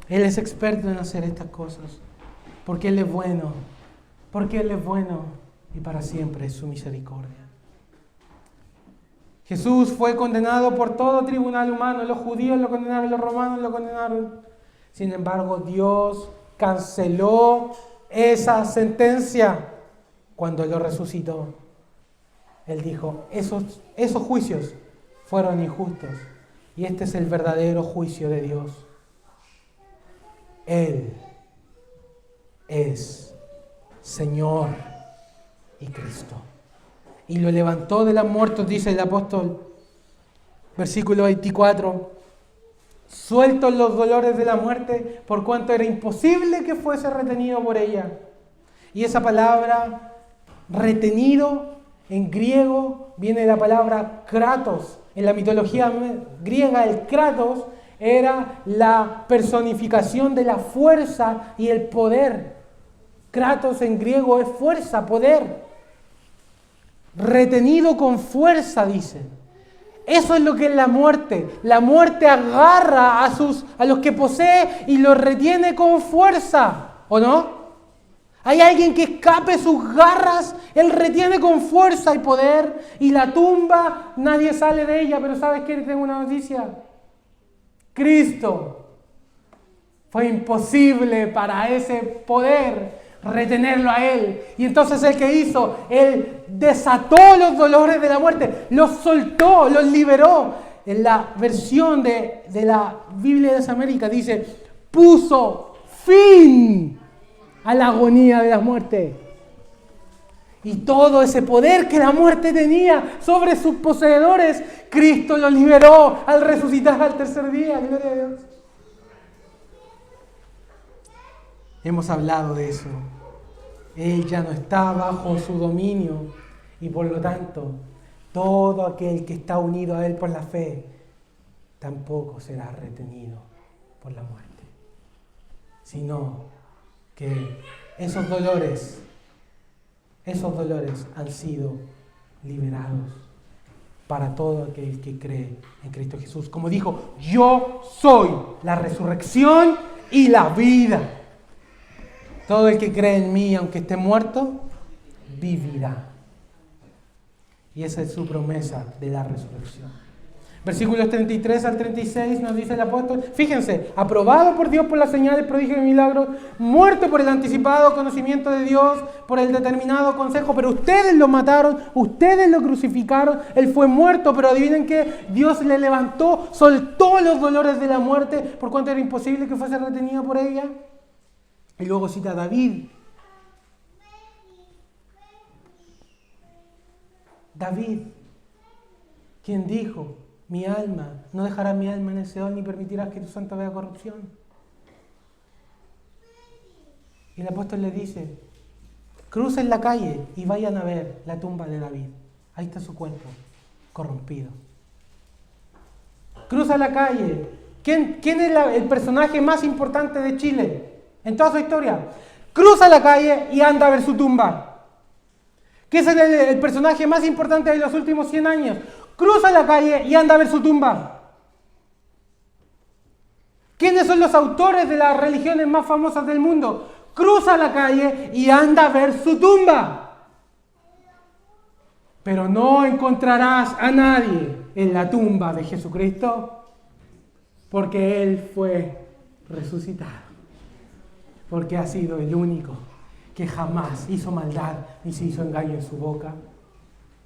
Él es experto en hacer estas cosas, porque Él es bueno, y para siempre es su misericordia. Jesús fue condenado por todo tribunal humano. Los judíos lo condenaron, los romanos lo condenaron. Sin embargo, Dios canceló esa sentencia cuando lo resucitó. Él dijo, esos juicios fueron injustos. Y este es el verdadero juicio de Dios. Él es Señor y Cristo. Y lo levantó de los muertos, dice el apóstol, versículo 24, sueltos los dolores de la muerte, por cuanto era imposible que fuese retenido por ella. Y esa palabra, retenido, en griego, viene de la palabra kratos. En la mitología griega, el kratos era la personificación de la fuerza y el poder. Kratos en griego es fuerza, poder. Retenido con fuerza, dice. Eso es lo que es la muerte. La muerte agarra a los que posee y los retiene con fuerza, ¿o no? Hay alguien que escape sus garras, él retiene con fuerza y poder, y la tumba, nadie sale de ella, pero ¿sabes qué? Tengo una noticia. Cristo. Fue imposible para ese poder retenerlo a él. Y entonces ¿el que hizo? Él desató los dolores de la muerte, los soltó, los liberó. En la versión de la Biblia de las Américas dice, puso fin a la agonía de la muerte. Y todo ese poder que la muerte tenía sobre sus poseedores, Cristo lo liberó al resucitar al tercer día. Gloria a Dios. Hemos hablado de eso. Él ya no está bajo su dominio y por lo tanto, todo aquel que está unido a Él por la fe, tampoco será retenido por la muerte. Sino que esos dolores han sido liberados para todo aquel que cree en Cristo Jesús. Como dijo, yo soy la resurrección y la vida. Todo el que cree en mí, aunque esté muerto, vivirá. Y esa es su promesa de la resurrección. Versículos 33 al 36 nos dice el apóstol, fíjense, aprobado por Dios por las señales, prodigios y milagros, muerto por el anticipado conocimiento de Dios, por el determinado consejo, pero ustedes lo mataron, ustedes lo crucificaron, Él fue muerto, pero adivinen qué, Dios le levantó, soltó los dolores de la muerte, por cuanto era imposible que fuese retenido por ella. Y luego cita a David. David, quien dijo, mi alma, no dejarás mi alma en el Seol ni permitirás que tu santo vea corrupción. Y el apóstol le dice, crucen la calle y vayan a ver la tumba de David. Ahí está su cuerpo, corrompido. Cruza la calle. ¿Quién es el personaje más importante de Chile en toda su historia? Cruza la calle y anda a ver su tumba. ¿Quién es el personaje más importante de los últimos 100 años? Cruza la calle y anda a ver su tumba. ¿Quiénes son los autores de las religiones más famosas del mundo? Cruza la calle y anda a ver su tumba. Pero no encontrarás a nadie en la tumba de Jesucristo, porque Él fue resucitado. Porque ha sido el único que jamás hizo maldad ni se hizo engaño en su boca.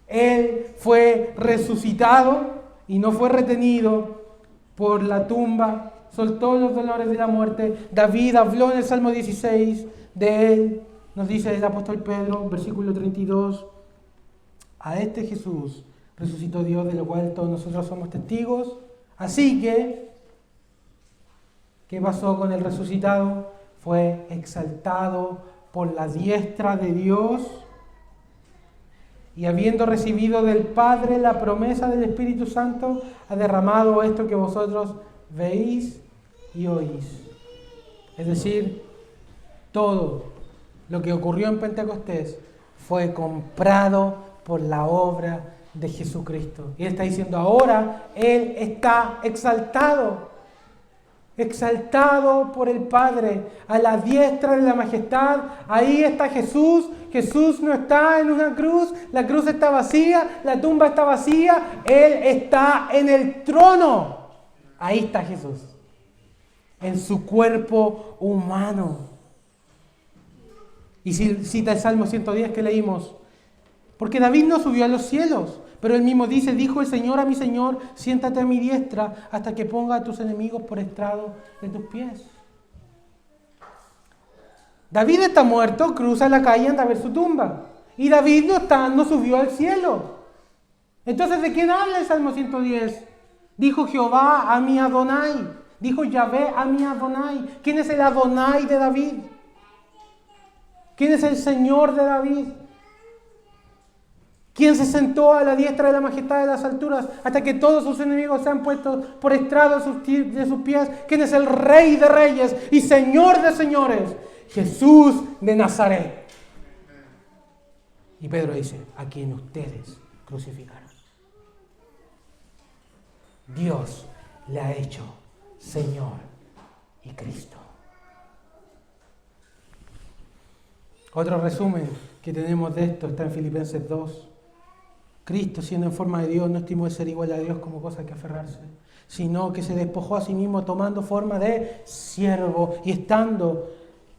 Él fue resucitado y no fue retenido por la tumba, soltó los dolores de la muerte. David habló en el Salmo 16 de él, nos dice el apóstol Pedro, versículo 32, a este Jesús resucitó Dios, de lo cual todos nosotros somos testigos. Así que, ¿qué pasó con el resucitado? Fue exaltado por la diestra de Dios y habiendo recibido del Padre la promesa del Espíritu Santo, ha derramado esto que vosotros veis y oís. Es decir, todo lo que ocurrió en Pentecostés fue comprado por la obra de Jesucristo. Y Él está diciendo, ahora Él está exaltado por el Padre, a la diestra de la majestad. Ahí está Jesús Jesús no está en una cruz, la cruz está vacía, la tumba está vacía, Él está en el trono. Ahí está Jesús, en su cuerpo humano. Y cita el Salmo 110 que leímos, porque David no subió a los cielos, pero él mismo dice, dijo el Señor a mi Señor, siéntate a mi diestra hasta que ponga a tus enemigos por estrado de tus pies. David está muerto, cruza la calle, anda a ver su tumba. Y David no subió al cielo. Entonces, ¿de quién habla el Salmo 110? Dijo Jehová a mi Adonai. Dijo Yahvé a mi Adonai. ¿Quién es el Adonai de David? ¿Quién es el Señor de David? ¿Quién se sentó a la diestra de la majestad de las alturas hasta que todos sus enemigos sean puestos por estrado de sus pies? ¿Quién es el Rey de reyes y Señor de señores? Jesús de Nazaret. Y Pedro dice, a quien ustedes crucificaron. Dios le ha hecho Señor y Cristo. Otro resumen que tenemos de esto está en Filipenses 2. Cristo, siendo en forma de Dios, no estimó el ser igual a Dios como cosa que aferrarse, sino que se despojó a sí mismo tomando forma de siervo y estando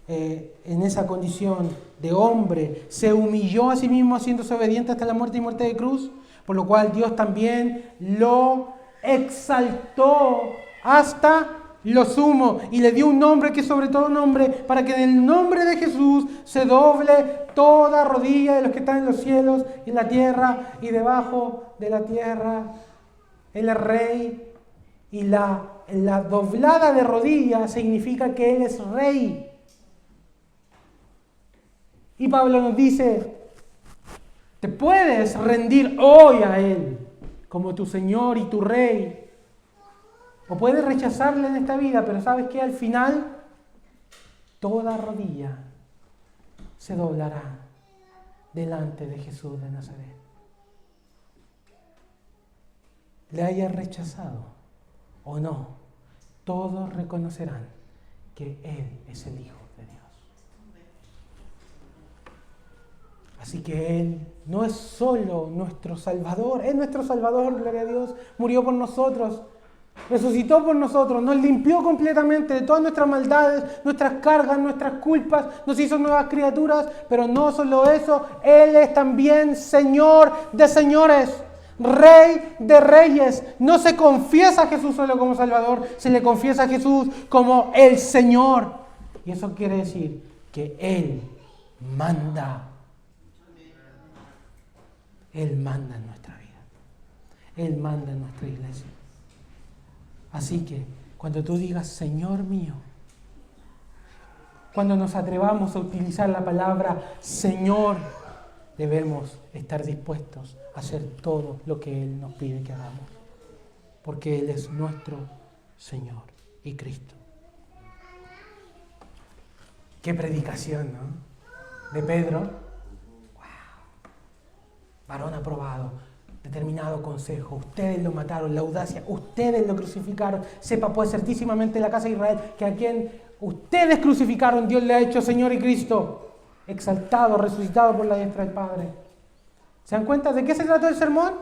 en esa condición de hombre, se humilló a sí mismo haciéndose obediente hasta la muerte y muerte de cruz, por lo cual Dios también lo exaltó hasta lo sumo y le dio un nombre que es sobre todo nombre, para que en el nombre de Jesús se doble toda rodilla de los que están en los cielos y en la tierra y debajo de la tierra. Él es Rey y la doblada de rodilla significa que Él es Rey. Y Pablo nos dice, te puedes rendir hoy a Él como tu Señor y tu Rey. O puedes rechazarle en esta vida, pero ¿sabes qué? Al final, toda rodilla se doblará delante de Jesús de Nazaret. Le haya rechazado o no, todos reconocerán que Él es el Hijo de Dios. Así que Él no es solo nuestro Salvador, es nuestro Salvador, gloria a Dios, murió por nosotros, resucitó por nosotros, nos limpió completamente de todas nuestras maldades, nuestras cargas, nuestras culpas, nos hizo nuevas criaturas, pero no solo eso, Él es también Señor de señores, Rey de reyes. No se confiesa a Jesús solo como Salvador, se le confiesa a Jesús como el Señor. Y eso quiere decir que Él manda. Él manda en nuestra vida. Él manda en nuestra iglesia. Así que cuando tú digas Señor mío, cuando nos atrevamos a utilizar la palabra Señor, debemos estar dispuestos a hacer todo lo que Él nos pide que hagamos. Porque Él es nuestro Señor y Cristo. Qué predicación, ¿no? De Pedro. Varón aprobado, determinado consejo, ustedes lo mataron, la audacia, ustedes lo crucificaron. Sepa pues certísimamente la casa de Israel que a quien ustedes crucificaron, Dios le ha hecho Señor y Cristo, exaltado, resucitado por la diestra del Padre. ¿Se dan cuenta de qué se trató el sermón?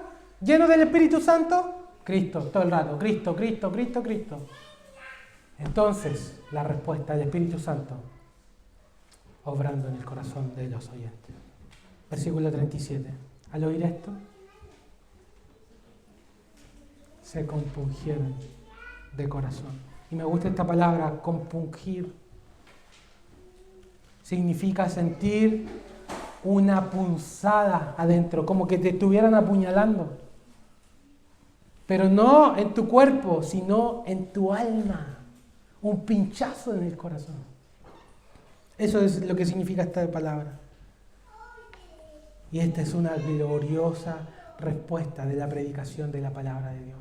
Lleno del Espíritu Santo, Cristo, todo el rato, Cristo, Cristo, Cristo, Cristo. Entonces, la respuesta del Espíritu Santo, obrando en el corazón de los oyentes. Versículo 37. Al oír esto, se compungieron de corazón. Y me gusta esta palabra, compungir. Significa sentir una punzada adentro, como que te estuvieran apuñalando. Pero no en tu cuerpo, sino en tu alma. Un pinchazo en el corazón. Eso es lo que significa esta palabra. Y esta es una gloriosa respuesta de la predicación de la palabra de Dios.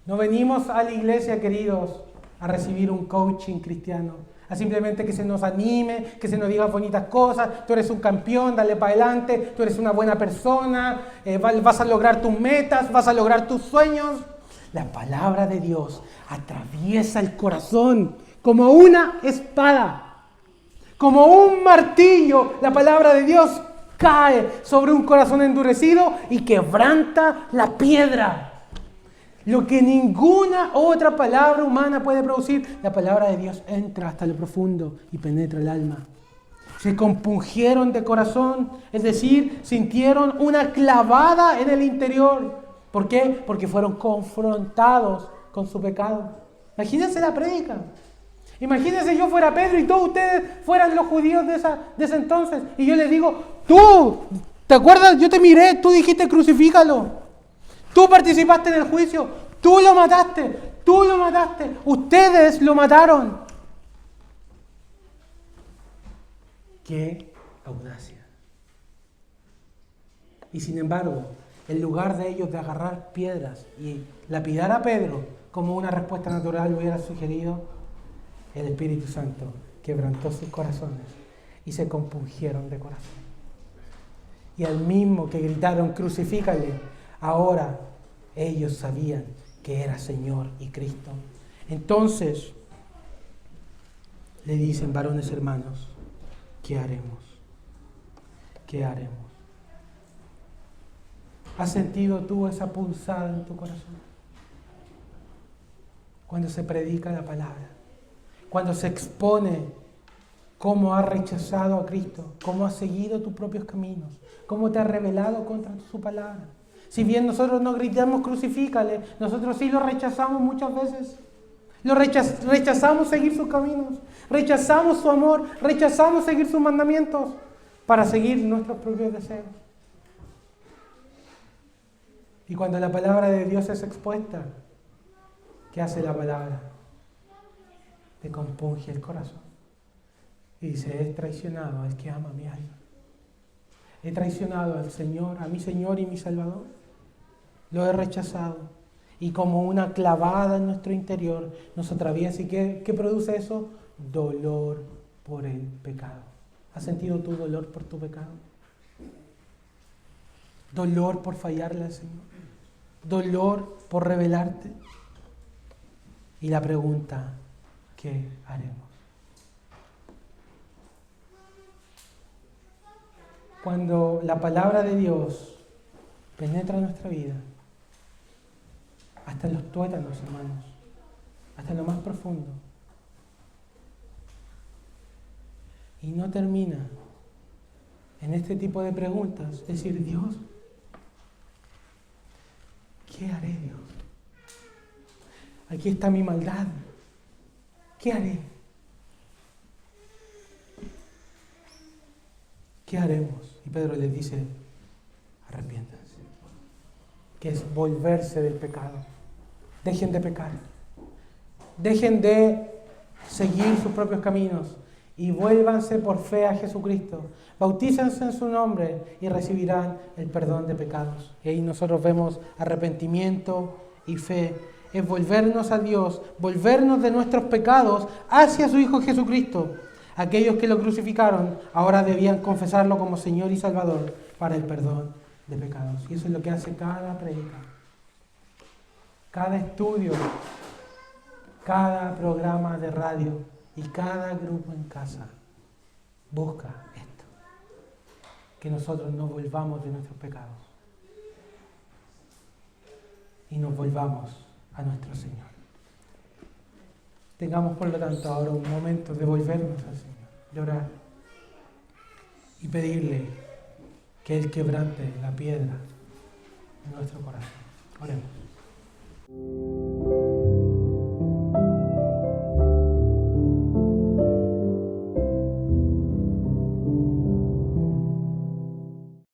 No venimos a la iglesia, queridos, a recibir un coaching cristiano, a simplemente que se nos anime, que se nos diga bonitas cosas, tú eres un campeón, dale para adelante, tú eres una buena persona, vas a lograr tus metas, vas a lograr tus sueños. La palabra de Dios atraviesa el corazón como una espada Como un martillo, la palabra de Dios cae sobre un corazón endurecido y quebranta la piedra. Lo que ninguna otra palabra humana puede producir, la palabra de Dios entra hasta lo profundo y penetra el alma. Se compungieron de corazón, es decir, sintieron una clavada en el interior. ¿Por qué? Porque fueron confrontados con su pecado. Imagínense la prédica. Imagínense yo fuera Pedro y todos ustedes fueran los judíos de ese entonces. Y yo les digo, tú, ¿te acuerdas? Yo te miré, tú dijiste crucifícalo. Tú participaste en el juicio, tú lo mataste, ustedes lo mataron. ¡Qué audacia! Y sin embargo, en lugar de ellos de agarrar piedras y lapidar a Pedro como una respuesta natural hubiera sugerido, el Espíritu Santo quebrantó sus corazones y se compungieron de corazón. Y al mismo que gritaron, crucifícale, ahora ellos sabían que era Señor y Cristo. Entonces le dicen, varones hermanos, ¿qué haremos? ¿Qué haremos? ¿Has sentido tú esa pulsada en tu corazón? Cuando se predica la palabra, cuando se expone cómo has rechazado a Cristo, cómo has seguido tus propios caminos, cómo te has rebelado contra su palabra. Si bien nosotros no gritamos crucifícale, nosotros sí lo rechazamos muchas veces. Rechazamos seguir sus caminos, rechazamos su amor, rechazamos seguir sus mandamientos para seguir nuestros propios deseos. Y cuando la palabra de Dios es expuesta, ¿qué hace la palabra? Te compunge el corazón. Y dice, he traicionado al que ama mi alma. He traicionado al Señor, a mi Señor y mi Salvador. Lo he rechazado. Y como una clavada en nuestro interior nos atraviesa. ¿Y qué produce eso? Dolor por el pecado. ¿Has sentido tu dolor por tu pecado? Dolor por fallarle al Señor. Dolor por rebelarte. Y la pregunta, ¿qué haremos? Cuando la palabra de Dios penetra en nuestra vida, hasta en los tuétanos, hermanos, hasta en lo más profundo, y no termina en este tipo de preguntas, es decir, Dios, ¿qué haré, Dios? Aquí está mi maldad, ¿qué haré? ¿Qué haremos? Y Pedro les dice, arrepiéntanse, que es volverse del pecado. Dejen de pecar, dejen de seguir sus propios caminos y vuélvanse por fe a Jesucristo. Bautícense en su nombre y recibirán el perdón de pecados. Y ahí nosotros vemos arrepentimiento y fe. Es volvernos a Dios, volvernos de nuestros pecados hacia su Hijo Jesucristo. Aquellos que lo crucificaron ahora debían confesarlo como Señor y Salvador para el perdón de pecados. Y eso es lo que hace cada prédica, cada estudio, cada programa de radio y cada grupo en casa. Busca esto, que nosotros nos volvamos de nuestros pecados y nos volvamos a nuestro Señor. Tengamos por lo tanto ahora un momento de volvernos al Señor, de orar y pedirle que Él quebrante la piedra en nuestro corazón. Oremos.